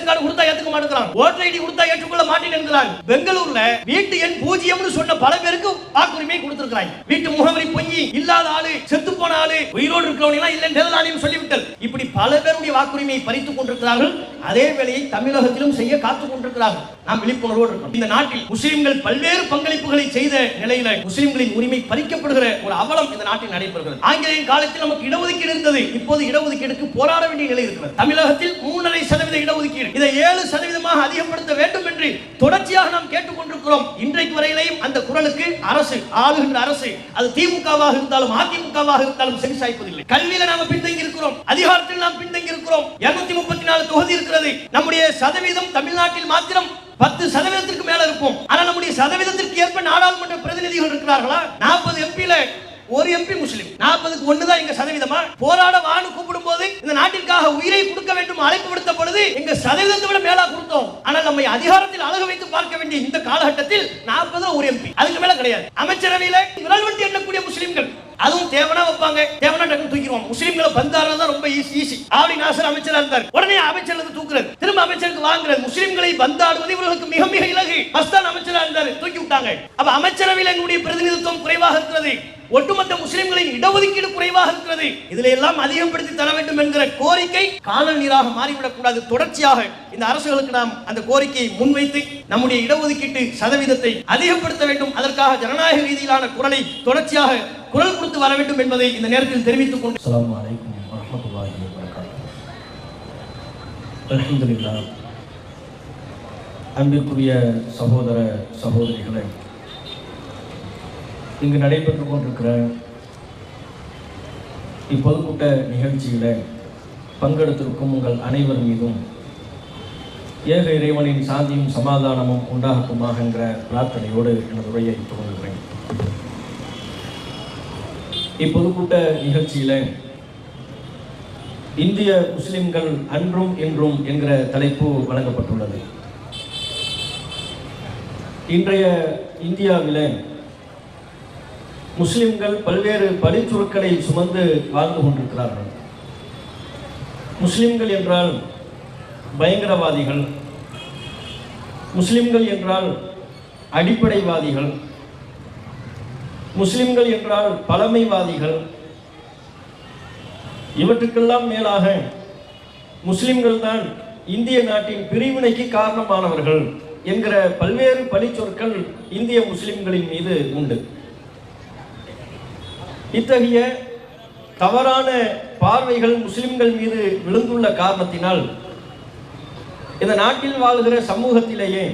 Ration card கொடுத்தா ஏத்துக்க மாட்டேங்கிறாங்க, ஓட்டர் ஐடி கொடுத்தா ஏற்றுக்கொள்ள மாட்டேங்கிறாங்க. பெங்களூர்ல வீட்டு எண் 0 சொன்ன பல பேருக்கு வாக்குரிமை கொடுத்திருக்காங்க. வீட்டு முகவரி பொய், இல்லாத ஆளு, செத்து போன ஆளு, உயிரோடு இருக்கிறவங்க இல்லைன்னு சொல்லிவிட்டல். இப்படி பல பேருடைய வாக்குரிமையை பறித்துக் கொண்டிருக்கிறார்கள். அதே வேளையை தமிழகத்திலும் செய்ய காத்துக் கொண்டிருக்கிறார்கள். நாம் விழிப்புணர்வோடு இருக்கோம். இந்த நாட்டில் முஸ்லிம்கள் பல்வேறு பங்களிப்புகளை செய்த நிலையில முஸ்லிம்களின் உரிமை பறிக்கப்படுகிற ஒரு அவலம் இந்த நாட்டில் நடைபெறுகிறது. ஆங்கிலேய காலத்தில் நமக்கு இடஒதுக்கீடு இருந்தது. இப்போது இடஒதுக்கீடுக்கு போராட வேண்டிய நிலை இருக்கிறது. தமிழகத்தில் 3.5% இடஒதுக்கீடு, இதை 7% அதிகப்படுத்த வேண்டும் என்று தொடர்ச்சியாக நாம் கேட்டுக் கொண்டிருக்கிறோம். இன்றைக்கு வரையிலேயும் அந்த குரலுக்கு அரசு, ஆளுகின்ற அரசு, அது திமுகவாக இருந்தாலும் அதிமுகவாக இருந்தாலும் செவிசாய்ப்பதில்லை. கல்வியில நாம பின்தங்கி இருக்கிறோம், அதிகாரத்தில் நாம் பின்தங்கி இருக்கிறோம். 234 தொகுதி இருக்கிறது. நம்முடைய சதவீதம் தமிழ்நாட்டில் மாத்திரம் 10% மேல இருக்கும். ஆனா நம்முடைய சதவீதத்திற்கு ஏற்ப நாடாளுமன்ற பிரதிநிதிகள் இருக்கிறார்களா? 40 எம்பில ஒரு எம்பி முஸ்லிம், 40க்கு 1 தான் எங்க சதவீதமா? போராட வான்னு கூப்பிடும் போது இந்த நாட்டிற்காக உயிரை கொடுக்க வேண்டும் அழைப்பு விடுத்த பொழுது எங்க சதவீதத்தை விட மேலா கொடுத்தோம். ஆனால் நம்மை அதிகாரத்தில் அழகு வைத்து பார்க்க வேண்டிய இந்த காலகட்டத்தில் 40 ஒரு எம்பி, அதுக்கு மேல கிடையாது. அமைச்சரவையில விரல் வெட்டி எண்ணக்கூடிய முஸ்லிம்கள், அதுவும் தேவனா வைப்பாங்க, தேவனா டக்குனு தூக்கிடுவாங்க. முஸ்லிம்களை பந்தாரா தான் ரொம்ப ஈஸி. ஆவடி நாசர் அமைச்சரா இருந்தார், உடனே அமைச்சருக்கு தூக்குறது, திரும்ப அமைச்சருக்கு வாங்குறது. முஸ்லிம்களை பந்தாடுவது இவர்களுக்கு மிக மிக இலகு. மஸ்தான் அமைச்சரா இருந்தார், தூக்கி விட்டாங்க. அப்ப அமைச்சரவையில் என்னுடைய பிரதிநிதித்துவம் குறைவாக இருக்கிறது, ஒட்டுமொத்த முஸ்லிம்களின் இடஒதுக்கீடு குறைவாக இருக்கிறது. இதில் எல்லாம் அதிகப்படுத்தி தர வேண்டும் என்கிற கோரிக்கை காணல் நீராக மாறிவிடக் கூடாது. தொடர்ச்சியாக இந்த அரசுகளுக்கு நாம் அந்த கோரிக்கையை முன்வைத்து நம்முடைய இடஒதுக்கீட்டு சதவீதத்தை அதிகப்படுத்த வேண்டும். அதற்காக ஜனநாயக ரீதியிலான குரலை தொடர்ச்சியாக குரல் கொடுத்து வர வேண்டும் என்பதை இந்த நேரத்தில் தெரிவித்துக் கொண்டு அஸ்ஸலாமு அலைக்கும் வரஹ்மத்துல்லாஹி வபரகாத்துஹு. அல்ஹம்துலில்லாஹ். அன்பிற்குரிய சகோதர சகோதரிகளே, இங்கு நடைபெற்றுக் கொண்டிருக்கிற இப்பொதுக்கூட்ட நிகழ்ச்சியில பங்கெடுத்திருக்கும் உங்கள் அனைவர் மீதும் ஏக இறைவனின் சாந்தியும் சமாதானமும் உண்டாகட்டுமாக என்ற பிரார்த்தனையோடு எனது உரையை தொடங்குகிறேன். இப்பொதுக்கூட்ட நிகழ்ச்சியில இந்திய முஸ்லிம்கள் அன்றும் இன்றும் என்கிற தலைப்பு வழங்கப்பட்டுள்ளது. இன்றைய இந்தியாவிலே முஸ்லிம்கள் பல்வேறு பழிச்சுருக்களை சுமந்து வாழ்ந்து கொண்டிருக்கிறார்கள். முஸ்லிம்கள் என்றால் பயங்கரவாதிகள், முஸ்லிம்கள் என்றால் அடிப்படைவாதிகள், முஸ்லிம்கள் என்றால் பழமைவாதிகள், இவற்றுக்கெல்லாம் மேலாக முஸ்லிம்கள் தான் இந்திய நாட்டின் பிரிவினைக்கு காரணமானவர்கள் என்கிற பல்வேறு பழிச்சொற்கள் இந்திய முஸ்லிம்களின் மீது உண்டு. இத்தகைய தவறான பார்வைகள் முஸ்லிம்கள் மீது விழுந்துள்ள காரணத்தினால் இந்த நாட்டில் வாழ்கிற சமூகத்திலேயே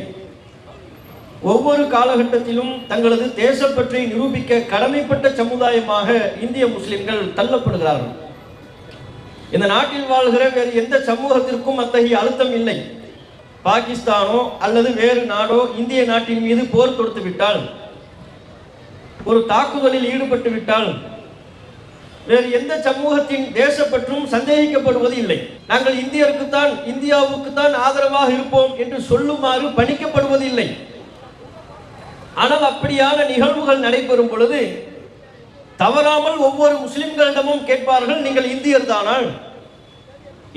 ஒவ்வொரு காலகட்டத்திலும் தங்களது தேசப்பற்றை நிரூபிக்க கடமைப்பட்ட சமுதாயமாக இந்திய முஸ்லிம்கள் தள்ளப்படுகிறார்கள். இந்த நாட்டில் வாழ்கிற வேறு எந்த சமூகத்திற்கும் அத்தகைய அழுத்தம் இல்லை. பாகிஸ்தானோ அல்லது வேறு நாடோ இந்திய நாட்டின் மீது போர் தொடுத்து விட்டால், ஒரு தாக்குதலில் ஈடுபட்டு விட்டால் வேறு எந்த சமூகத்தின் தேசப்பற்றும் சந்தேகிக்கப்படுவது இல்லை. நாங்கள் இந்தியருக்குத்தான், இந்தியாவுக்குத்தான் ஆதரவாக இருப்போம் என்று சொல்லுமாறு பணிக்கப்படுவது இல்லை. ஆனால் அப்படியான நிகழ்வுகள் நடைபெறும் பொழுது தவறாமல் ஒவ்வொரு முஸ்லிம்களிடமும் கேட்பார்கள், நீங்கள் இந்தியர் தானா?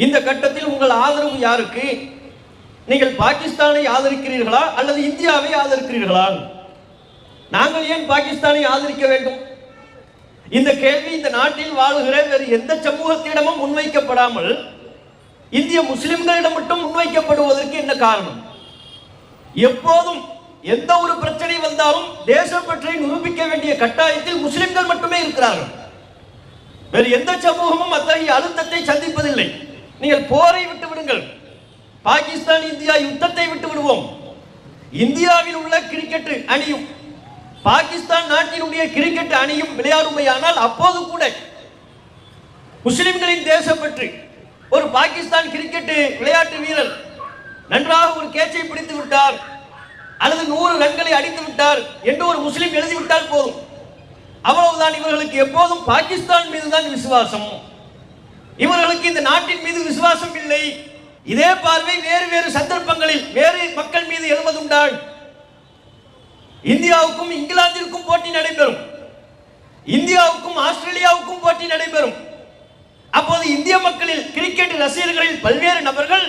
இந்த கட்டத்தில் உங்கள் ஆதரவு யாருக்கு? நீங்கள் பாகிஸ்தானை ஆதரிக்கிறீர்களா அல்லது இந்தியாவை ஆதரிக்கிறீர்களா? நாங்கள் ஏன் பாகிஸ்தானை ஆதரிக்க வேண்டும்? இந்த கேள்வி இந்த நாட்டில் வாழுகிற வேறு எந்த சமூகத்திடமும் முன்வைக்கப்படாமல் இந்திய முஸ்லிம்களிடம் மட்டும் முன்வைக்கப்படுவதற்கு என்ன காரணம்? எப்போதும் எந்த ஒரு பிரச்சனை வந்தாலும் தேசப்பற்றை நிரூபிக்க வேண்டிய கட்டாயத்தில் முஸ்லிம்கள் மட்டுமே இருக்கிறார்கள். வேறு எந்த சமூகமும் அத்தகைய அழுத்தத்தை சந்திப்பதில்லை. நீங்கள் போரை விட்டு விடுங்கள், பாகிஸ்தான் இந்தியா யுத்தத்தை விட்டு விடுவோம். இந்தியாவில் உள்ள கிரிக்கெட் அணியும் பாகிஸ்தான் நாட்டினுடைய கிரிக்கெட் அணியும் விளையாடுமையானால் அப்போது கூட முஸ்லிம்களின் தேசப்பற்று, ஒரு பாகிஸ்தான் கிரிக்கெட் விளையாட்டு வீரர் நன்றாக ஒரு கேட்சை பிடித்து விட்டார் அல்லது 100 ரன்களை அடித்து விட்டார் என்று ஒரு முஸ்லிம் எழுதிவிட்டால் போதும், அவ்வளவுதான். இவர்களுக்கு எப்போதும் பாகிஸ்தான் மீதுதான் விசுவாசம், இவர்களுக்கு இந்த நாட்டின் மீது விசுவாசம் இல்லை. இதே பார்வை வேறு வேறு சந்தர்ப்பங்களில் வேறு மக்கள் மீது எழுவதுண்டால். இந்தியாவுக்கும் இங்கிலாந்திற்கும் போட்டி நடைபெறும், இந்தியாவுக்கும் ஆஸ்திரேலியாவுக்கும் போட்டி நடைபெறும். அப்போது இந்திய மக்களில் கிரிக்கெட் ரசிகர்களில் பல்வேறு நபர்கள்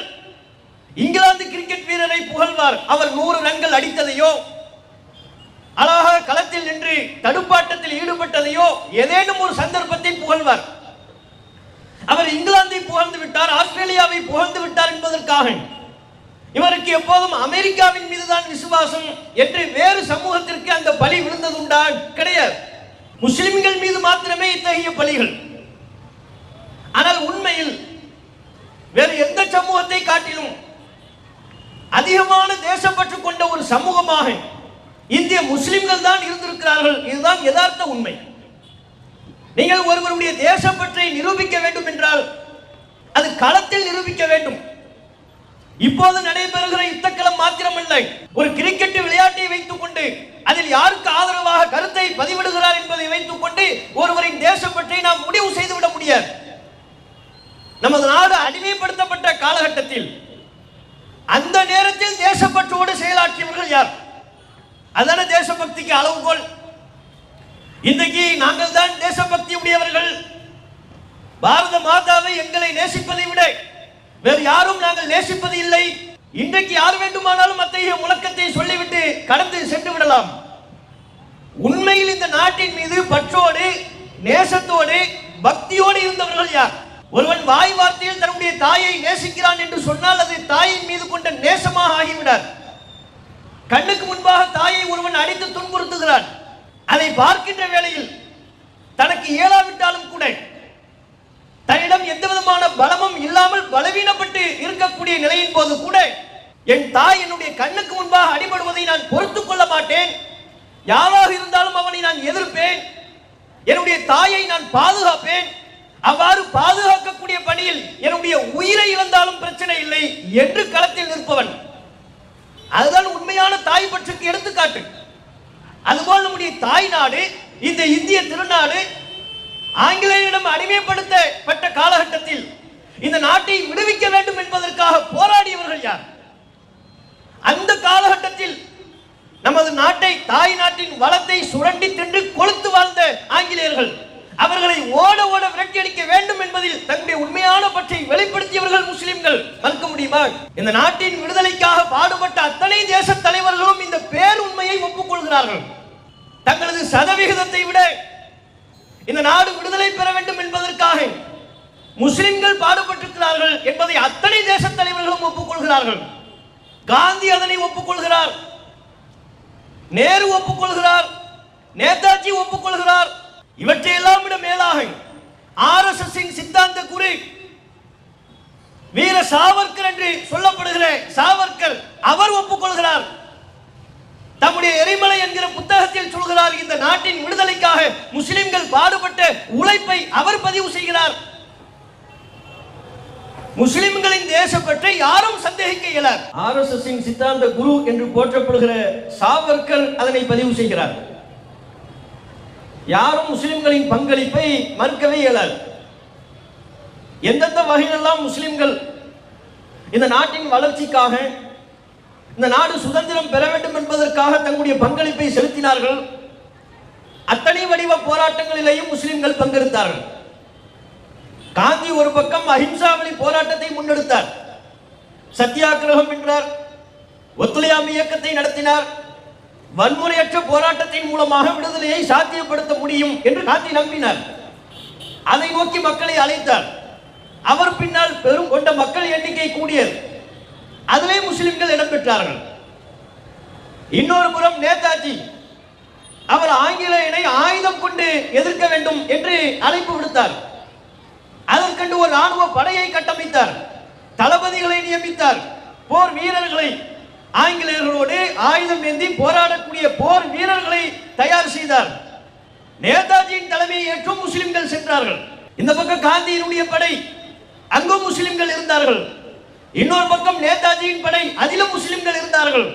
இங்க இங்கிலாந்து கிரிக்கெட் வீரரை புகழ்வார். அவர் 100 ரன்கள் அடித்ததையோ, அழகாக களத்தில் நின்று தடுப்பாட்டத்தில் ஈடுபட்டதையோ, ஏதேனும் ஒரு சந்தர்ப்பத்தை புகழ்வார். அவர் இங்கிலாந்தை புகழ்ந்து விட்டார், ஆஸ்திரேலியாவை புகழ்ந்து விட்டார் என்பதற்காக இவருக்கு எப்போதும் அமெரிக்காவின் மீதுதான் விசுவாசம் என்று வேறு சமூகத்திற்கு அந்த பழி விழுந்ததுண்டா? கிடையாது. முஸ்லிம்கள் மீது மாத்திரமே இத்தகைய பழிகள். ஆனால் உண்மையில் வேறு எந்த சமூகத்தை காட்டிலும் அதிகமான தேசப்பற்று கொண்ட ஒரு சமூகமாக இந்திய முஸ்லிம்கள் தான் இருந்திருக்கிறார்கள். இதுதான் யதார்த்த உண்மை. நீங்கள் ஒருவருடைய தேசப்பற்றை நிரூபிக்க வேண்டும் என்றால் அது களத்தில் நிரூபிக்க வேண்டும். இப்போது நடைபெறுகிற யுத்தக்களம் மாத்திரமல்ல, ஒரு கிரிக்கெட் விளையாட்டை வைத்துக் கொண்டு அதில் யாருக்கு ஆதரவாக கருத்தை பதிவிடுகிறார் என்பதை வைத்துக் கொண்டு ஒருவரின் தேசப்பற்றை நாம் முடிவு செய்துவிட முடியாது. நமது நாடு அடிமைப்படுத்தப்பட்ட காலகட்டத்தில் அந்த நேரத்தில் தேசப்பற்றோடு செயலாற்றியவர்கள் யார்? அதான தேசபக்திக்கு அளவுகோல். இன்றைக்கு நாங்கள் தான் தேசபக்தி உடையவர்கள், பாரத மாதாவை எங்களை நேசிப்பதை விட வேறு யாரும் நாங்கள் நேசிப்பது இல்லை. இன்றைக்கு யார் வேண்டுமானாலும் அத்தகைய முழக்கத்தை சொல்லிவிட்டு கடந்து சென்று விடலாம். உண்மையில் இந்த நாட்டின் மீது பற்றோடு, நேசத்தோடு, பக்தியோடு இருந்தவர்கள் யார்? ஒருவன் வாய் வார்த்தையில் தன்னுடைய தாயை நேசிக்கிறான் என்று சொன்னால் அது தாயின் மீது கொண்ட நேசமாக ஆகிவிடார். கண்ணுக்கு முன்பாக தாயை ஒருவன் அடித்து துன்புறுத்துகிறான். அதை பார்க்கின்ற வேளையில் தனக்கு இயலாவிட்டாலும் கூட, தன்னிடம் எந்த விதமான பலமும் இல்லாமல் பலவீனப்பட்டு இருக்கக்கூடிய நிலையின் போது கூட, என் தாய் என்னுடைய கண்ணுக்கு முன்பாக அடிபடுவதை நான் பொறுத்துக் கொள்ள மாட்டேன், யாராக இருந்தாலும் அவனை நான் எதிர்ப்பேன், என்னுடைய தாயை நான் பாதுகாப்பேன், அவ்வாறு பாதுகாக்கக்கூடிய பணியில் என்னுடைய உயிரை இழந்தாலும் பிரச்சனை இல்லை என்று களத்தில் நிற்பவன். அதுதான் உண்மையான தாய் பற்றுக்கு எடுத்துக்காட்டு. அதுபோல் நம்முடைய தாய் நாடு, இந்த இந்திய திருநாடு ஆங்கிலேயரிடம் அடிமைப்படுத்தப்பட்ட காலகட்டத்தில் இந்த நாட்டை விடுவிக்க வேண்டும் என்பதற்காக போராடியவர்கள் யார்? அந்த காலகட்டத்தில் நமது நாட்டை, தாய் நாட்டின் வளத்தை சுரண்டி தின்று கொளுத்து வாழ்ந்த ஆங்கிலேயர்கள் அவர்களை ஓட ஓட விரட்டியடிக்க வேண்டும் என்பதில் தங்களுடைய உண்மையான பற்றை வெளிப்படுத்தியவர்கள் முஸ்லிம்கள். மறுக்க முடியுமா? இந்த நாட்டின் விடுதலைக்காக பாடுபட்ட அத்தனை தேச தலைவர்களும் இந்த பேருண்மையை ஒப்புக்கொள்கிறார்கள். தங்களது சதவிகிதத்தை விட இந்த நாடு விடுதலை பெற வேண்டும் என்பதற்காக முஸ்லிம்கள் பாடுபட்டிருக்கிறார்கள் என்பதை அத்தனை தேச தலைவர்களும் ஒப்புக்கொள்கிறார்கள். காந்தி அதனை ஒப்புக்கொள்கிறார், நேரு ஒப்புக்கொள்கிறார், நேதாஜி ஒப்புக்கொள்கிறார். இவற்றையெல்லாம் விட மேலாக ஆர்எஸ்எஸ் சித்தாந்த குரு வீர சாவர்கர் என்று சொல்லப்படுகிற சாவர்கர் அவர் ஒப்புக்கொள்கிறார். தம்முடைய எரிமலை என்கிற புத்தகத்தில் சொல்கிறார், இந்த நாட்டின் விடுதலைக்காக முஸ்லிம்கள் பாடுபட்ட உழைப்பை அவர் பதிவு செய்கிறார். முஸ்லிம்களின் தேசப்பற்றை யாரும் சந்தேகிக்க இயலார். ஆர்எஸ்எஸ் சித்தாந்த குரு என்று போற்றப்படுகிற சாவர்கர் அதனை பதிவு செய்கிறார். யாரும் முஸ்லிம்களின் பங்களிப்பை மறுக்கவே இயலாது. எந்தெந்த வகையிலெல்லாம் முஸ்லிம்கள் இந்த நாட்டின் வளர்ச்சிக்காக, இந்த நாடு சுதந்திரம் பெற வேண்டும் என்பதற்காக தங்களுடைய பங்களிப்பை செலுத்தினார்கள், அத்தனை வடிவ போராட்டங்களிலேயும் முஸ்லிம்கள் பங்கெடுத்தார்கள். காந்தி ஒரு பக்கம் அஹிம்சா வழி போராட்டத்தை முன்னெடுத்தார், சத்தியாகிரகம் என்றார், ஒத்துழையாமை இயக்கத்தை நடத்தினார். வன்முறையற்ற போராட்டத்தின் மூலமாக விடுதலையை சாத்தியப்படுத்த முடியும் என்று காந்தி நம்பினார். அதை நோக்கி மக்களை அழைத்தார். அவர் பின்னால் பெரும் கொண்ட மக்கள் எண்ணிக்கை கூடியது, அதிலே முஸ்லிம்கள் இடம்பெற்றார்கள். இன்னொரு புறம் நேதாஜி, அவர் ஆங்கிலேயனை ஆயுதம் கொண்டு எதிர்க்க வேண்டும் என்று அழைப்பு விடுத்தார். அதற்கென்று ஒரு ராணுவ படையை கட்டமைத்தார், தளபதிகளை நியமித்தார், போர் வீரர்களை, ஆங்கிலேயர்களோடு ஆயுதம் ஏந்தி போராடக்கூடிய போர் வீரர்களை தயார் செய்தார். நேதாஜியின் தலைமையை ஏற்றும் முஸ்லிம்கள் சென்றார்கள். இந்த பக்கம் காந்தியினுடைய படை, அங்கும் முஸ்லிம்கள் இருந்தார்கள். இன்னொரு பக்கம் நேதாஜியின் படை, அதிலும் முஸ்லிம்கள் இருந்தார்கள்.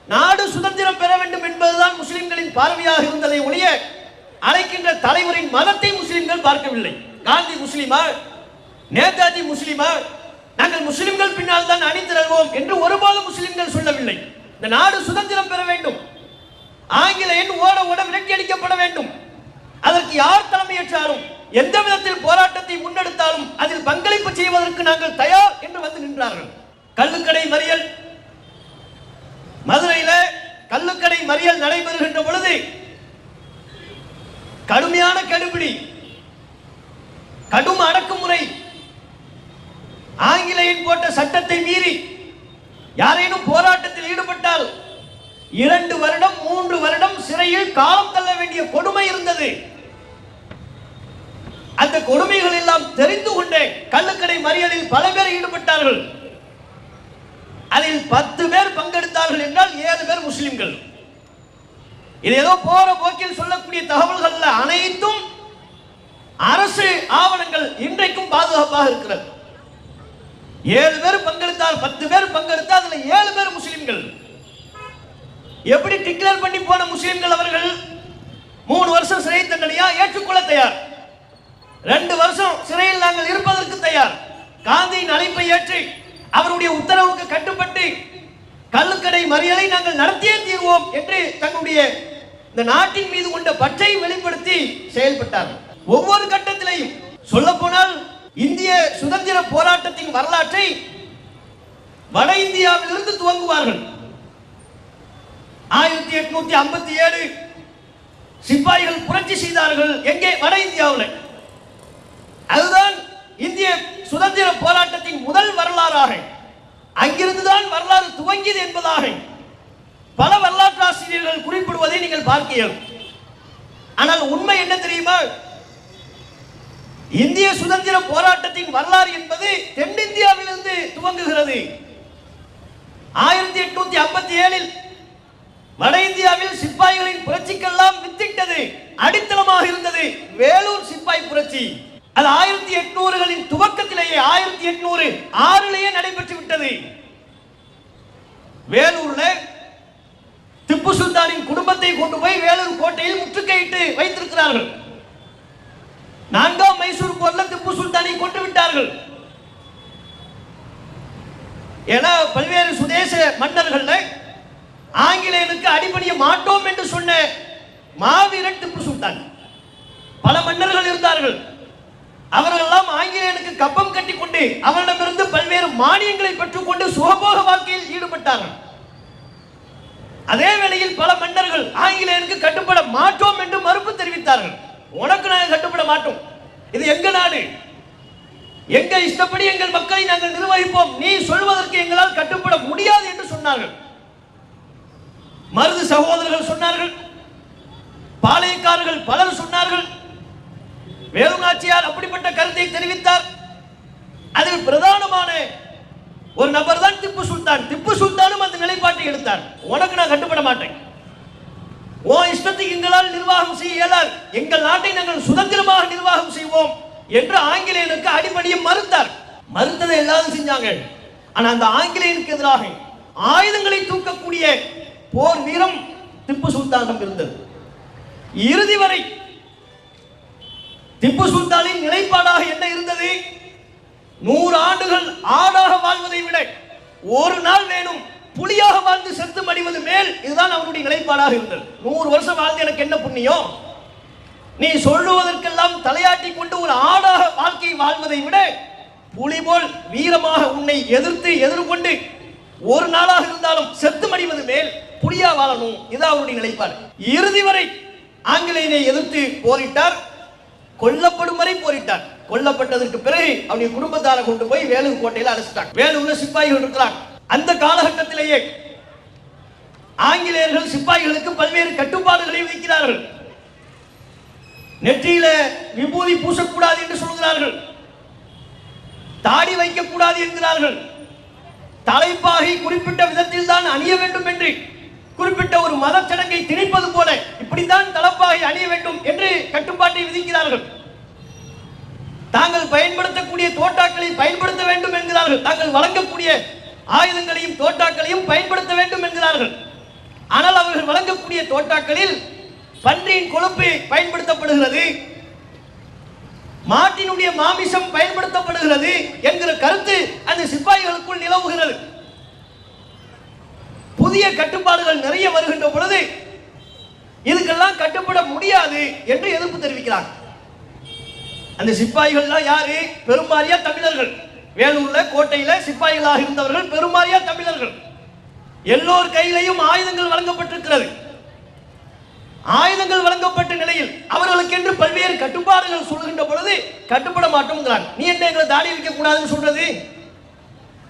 நாடு சுதந்திரம் பெற வேண்டும் என்பதுதான் முஸ்லிம்களின் பார்வையாக இருந்ததை ஒழிய அழைக்கின்ற தலைவரின் மதத்தை முஸ்லிம்கள் பார்க்கவில்லை. காந்தி முஸ்லிமா, நேதாஜி முஸ்லிமா, நாங்கள் முஸ்லிம்கள் பின்னால் தான் அணிதிரள்வோம் என்று ஒருபோதும் முஸ்லிம்கள் சொல்லவில்லை. இந்த நாடு சுதந்திரம் பெற வேண்டும், ஆங்கிலேயன் ஓட ஓட விரட்டி அடிக்கப்பட வேண்டும், அதற்கு யார் தலைமையேற்றாலும், எந்த விதத்தில் போராட்டத்தை முன்னெடுத்தாலும் அதில் பங்களிப்பு செய்வதற்கு நாங்கள் தயார் என்று வந்து நின்றார்கள். கள்ளுக்கடை மறியல், மறியல் நடைபெறுகின்ற பொழுது கடுமையான கடுபிடி, கடும் அடக்குமுறை, ஆங்கிலேயன் போட்ட சட்டத்தை மீறி யாரேனும் போராட்டத்தில் ஈடுபட்டால் 2 வருடம் 3 வருடம் சிறையில் காலம் தள்ள வேண்டிய கொடுமை இருந்தது. அந்த கொடுமைகள் எல்லாம் தெரிந்து கொண்டே கள்ளுக்கடை மறியலில் பல பேர் ஈடுபட்டார்கள். அதில் 10 பேர் பங்கெடுத்தார்கள் என்றால் 7 பேர் முஸ்லிம்கள். இது ஏதோ போற போக்கில் சொல்லக்கூடிய தகவல்கள் அனைத்தும் அரசு ஆவணங்கள் இன்றைக்கும் பாதுகாப்பாக இருக்கிறது. 7 பேர் பங்கெடுத்தால் 10 பேர் பங்கெடுத்தால் அதுல 7 பேர் முஸ்லிம்கள். எப்படி டிக்ளேர் பண்ணி போன முஸ்லிம்கள் அவர்கள் 3 வருஷம் சிறை தண்டனையா ஏற்றுக்கொள்ள தயார், 2 வருஷம் சிறையில் நாங்கள் இருப்பதற்கு தயார், காந்தியின் அழைப்பை ஏற்று அவருடைய உத்தரவுக்கு கட்டுப்பட்டு கள்ளுக்கடை மறியலை நாங்கள் நடத்தியே தீர்வோம் என்று தன்னுடைய இந்த நாட்டின் மீது கொண்ட பற்றை வெளிப்படுத்தி செயல்பட்டார்கள். ஒவ்வொரு கட்டத்திலையும் சொல்ல போனால் இந்திய சுதந்திர போராட்டத்தின் வரலாற்றை வட இந்தியாவிலிருந்து துவங்குவார்கள். 1857 சிப்பாய்கள் புரட்சி செய்தார்கள். எங்கே? வட இந்தியாவில். அதுதான் இந்திய சுதந்திர போராட்டத்தின் முதல் வரலாறாக, அங்கிருந்துதான் வரலாறு துவங்கியது என்பதாக பல வரலாற்று ஆசிரியர்கள் குறிப்பிடுவதை நீங்கள் பார்க்கிறீர்கள். ஆனால் உண்மை என்ன தெரியுமா? இந்திய சுதந்திர போராட்டத்தின் வரலாறு என்பது தென்னிந்தியாவிலிருந்து துவங்குகிறது. 1857 வட இந்தியாவில் சிப்பாய்களின் புரட்சிக்கெல்லாம் வித்திட்டது, அடித்தளமாக இருந்தது வேலூர் சிப்பாய் புரட்சி. அது 1800களின் துவக்கத்திலேயே 1806 நடைபெற்று விட்டது. வேலூர்ல திப்பு சுல்தானின் குடும்பத்தை கொண்டு போய் வேலூர் கோட்டையில் முற்றுகையிட்டு வைத்திருக்கிறார்கள். 4ஆம் மைசூர் போர்ல திப்பு சுல்தானை கொண்டு விட்டார்கள். ஏன்னா பல்வேறு சுதேச மன்னர்கள் ஆங்கிலேயனுக்கு அடிபணிய மாட்டோம் என்று சொன்ன மாவீரன் திப்பு சுல்தான். பல மன்னர்கள் இருந்தார்கள். அவர்களெல்லாம் ஆங்கிலேயனுக்கு கப்பம் கட்டி கொண்டு அவரிடமிருந்து பல்வேறு மானியங்களை பெற்றுக்கொண்டு சுகபோக வாழ்க்கையில் ஈடுபட்டார்கள். அதே வேளையில் பல மன்னர்கள் ஆங்கிலேயனுக்கு கட்டுப்பட மாட்டோம் என்று மறுப்பு தெரிவித்தார்கள். உனக்கு நாங்கள் கட்டுப்பட மாட்டோம், இது எங்க நாடு, எங்க இஷ்டப்படி எங்கள் மக்களை நாங்கள் நிர்வகிப்போம், நீ சொல்வதற்கு எங்களால் கட்டுப்பட முடியாது என்று சொன்னார்கள். மருது சகோதரர்கள் சொன்னார்கள், பாளையக்காரர்கள் பலர் சொன்னார்கள். வேலு நாச்சியார் அப்படிப்பட்ட கருத்தை தெரிவித்தார். அதில் பிரதானமான ஒரு நபர் தான் திப்பு சுல்தான். திப்பு சுல்தானும் அந்த நிலைப்பாட்டை எடுத்தார். உனக்கு நான் கட்டுப்பட மாட்டேன், உன் இஷ்டத்துக்கு எங்களால் நிர்வாகம் செய்ய இயலாது, எங்கள் நாட்டை நாங்கள் சுதந்திரமாக நிர்வாகம் செய்வோம் என்று ஆங்கிலேயனுக்கு அடிபணிய மறுத்தார். மறுத்ததை எல்லாரும் செஞ்சாங்க. ஆனா அந்த ஆங்கிலேயனுக்கு எதிராக ஆயுதங்களை தூக்கக்கூடிய போர் வீரம் திப்பு சுல்தானிடம் இருந்தது. இறுதி வரை திப்பு சுல்தானின் நிலைப்பாடாக என்ன இருந்தது? 100 ஆண்டுகள் ஆடாக வாழ்வதை விட ஒரு நாள் வேணும் புலியாக வாழ்ந்து செத்து மடிவது மேல், இதுதான் அவருடைய நிலைப்பாடாக இருந்தது. 100 வருஷம் வாழ்ந்து எனக்கு என்ன புண்ணியம்? நீ சொல்லுவதற்கெல்லாம் தலையாட்டி கொண்டு ஒரு ஆடாக வாழ்க்கை வாழ்வதை விட புலி போல் வீரமாக உன்னை எதிர்கொண்டு ஒரு நாளாக இருந்தாலும் செத்து மடிவது மேல் புலியா வாழணும், இதான் அவருடைய நிலைப்பாடு. இறுதி வரை ஆங்கிலேயனை எதிர்த்து போரிட்டார், கொல்லப்படும் வரை போரிட்டார். கொல்லப்பட்டதற்கு பிறகு அவருடைய குடும்பத்தாரை கொண்டு போய் வேலூர் கோட்டையில் அடைச்சிட்டாங்க. வேலூர்ல சிப்பாய்கள் இருக்கிறாங்க. அந்த காலகட்டத்திலேயே ஆங்கிலேயர்கள் சிப்பாய்களுக்கு பல்வேறு கட்டுப்பாடுகளை விதிக்கிறார்கள். நெற்றியில விபூதி பூசக்கூடாது என்று சொல்கிறார்கள், தாடி வைக்கக்கூடாது என்கிறார்கள், தலைப்பாகை குறிப்பிட்ட விதத்தில் தான் அணிய வேண்டும் என்று குறிப்பிட்ட ஒரு மத சடங்கை திணிப்பது போல இப்படித்தான் தலைப்பாகை அணிய வேண்டும் என்று கட்டுப்பாட்டை விதிக்கிறார்கள். தாங்கள் பயன்படுத்தக்கூடிய தோட்டாக்களை பயன்படுத்த வேண்டும் என்கிறார்கள். தாங்கள் வழங்கக்கூடிய ஆயுதங்களையும் தோட்டாக்களையும் பயன்படுத்த வேண்டும் என்கிறார்கள். ஆனால் அவர்கள் வழங்கக்கூடிய தோட்டாக்களில் பன்றியின் கொழுப்பு பயன்படுத்தப்படுகிறது, மாட்டினுடைய மாமிசம் பயன்படுத்தப்படுகிறது என்கிற கருத்து அந்த சிப்பாய்களுக்குள் நிலவுகிறது. புதிய கட்டுப்பாடுகள் நிறைய வருகின்ற பொழுது இதுக்கெல்லாம் கட்டுப்பட முடியாது என்று எதிர்ப்பு தெரிவிக்கிறார். அந்த சிப்பாய்கள் யாரு? பெரும்பாலியா தமிழர்கள். வேலூர்ல கோட்டையில சிப்பாய்களாக இருந்தவர்கள் பெரும்பாலியா தமிழர்கள். எல்லோர் கையிலையும் ஆயுதங்கள் வழங்கப்பட்டிருக்கிறது. ஆயுதங்கள் வழங்கப்பட்ட நிலையில் அவர்களுக்கு என்று பல்வேறு கட்டுப்பாடுகள் சொல்கின்ற பொழுது கட்டுப்பட மாட்டோம்ங்கிறாங்க. நீ என்ன எங்களை தாடி வைக்க கூடாதுன்னு சொல்றது,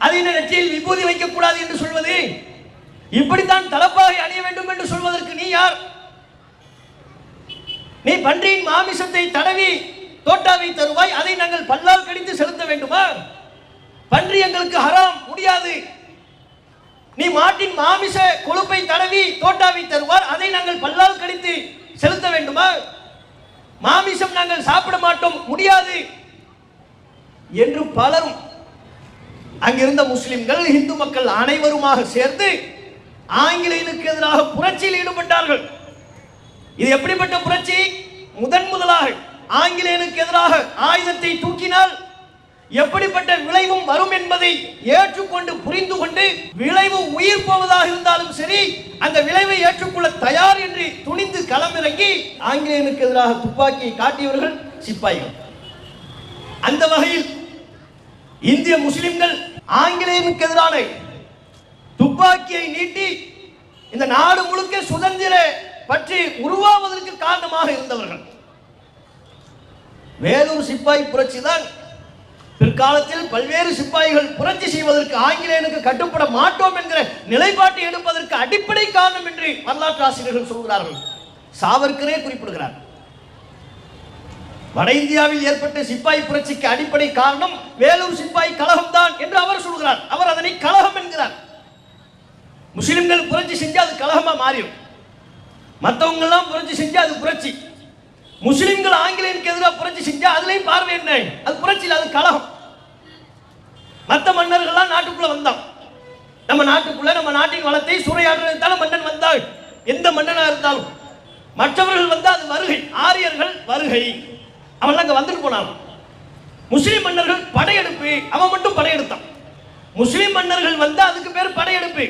அது என்ன நெற்றியில் விபூதி வைக்க கூடாது என்று சொல்வது, இப்படித்தான் தலப்பாகை அணிய வேண்டும் என்று சொல்வதற்கு நீ யார்? நீ பன்றியின் மாமிசத்தை தடவி தோட்டாவை தருவாய், அதை நாங்கள் பல்லால் கடித்து செலுத்த வேண்டுமா? பன்றி எங்களுக்கு ஹராம், முடியாது. நீ மாட்டின் மாமிச கொழுப்பை தடவி தோட்டாவை தருவார், அதை நாங்கள் பல்லால் கடித்து செலுத்த வேண்டுமா? மாமிசம் நாங்கள் சாப்பிட மாட்டோம், முடியாது என்று பலரும் அங்கிருந்த முஸ்லிம்கள் இந்து மக்கள் அனைவருமாக சேர்ந்து ஆங்கிலேயனுக்கு எதிராக புரட்சியில் ஈடுபட்டார்கள். இது எப்படிப்பட்ட புரட்சி? முதலாக ஆங்கிலேயனுக்கு எதிராக ஆயுதத்தை தூக்கினால் எப்படிப்பட்ட விளைவும் வரும் என்பதை ஏற்றுக்கொண்டு புரிந்து கொண்டு விளைவு உயிர் போவதாக இருந்தாலும் சரி அந்த விளைவை ஏற்றுக்கொள்ள தயார் என்று துணிந்து களமிறங்கி ஆங்கிலேயனுக்கு எதிராக துப்பாக்கியை காட்டியவர்கள் சிப்பாய்கள். அந்த வகையில் இந்திய முஸ்லிம்கள் ஆங்கிலேயனுக்கு எதிரான துப்பாக்கியை நீட்டி இந்த நாடு முழுக்க சுதந்திர பற்றி உருவாவதற்கு காரணமாக இருந்தவர்கள். வேலூர் சிப்பாய் புரட்சி தான் பிற்காலத்தில் பல்வேறு சிப்பாய்கள் புரட்சி செய்வதற்கு ஆங்கிலேயனுக்கு கட்டுப்பட மாட்டோம் என்கிற நிலைப்பாட்டை எடுப்பதற்கு அடிப்படை காரணம் என்று வரலாற்று ஆசிரியர்கள் சொல்கிறார்கள். சாவர்கரே குறிப்பிடுகிறார். வட இந்தியாவில் ஏற்பட்ட சிப்பாய் புரட்சிக்கு அடிப்படை காரணம் வேலூர் சிப்பாய் கழகம் தான் என்று அவர் சொல்கிறார். அவர் அதனை கழகம் என்கிறார். முஸ்லிம்கள் புரட்சி செஞ்சா அது கழகமா மாறிடும். மற்றவங்க எல்லாம் புரட்சி செஞ்சா அது புரட்சி. முஸ்லிம்கள் ஆங்கிலேயனுக்கு எதிராக புரட்சி செஞ்சா அதுலயும் பார்வை என்ன? அது புரட்சி, அது கழகம். மற்ற மன்னர்கள்லாம் நாட்டுக்குள்ள வந்தான். நம்ம நாட்டுக்குள்ள நம்ம நாட்டின் வளத்தை சூறையாடுறதால மன்னன் வந்தாள். எந்த மன்னனா இருந்தாலும் மற்றவர்கள் வந்தா அது வருகை. ஆரியர்கள் வருகை, அவன் அங்க வந்துட்டு போனான். முஸ்லிம் மன்னர்கள் படையெடுப்பு, அவன் மட்டும் படையெடுத்தான். முஸ்லிம் மன்னர்கள் வந்தா அதுக்கு பேர் படையெடுப்பு.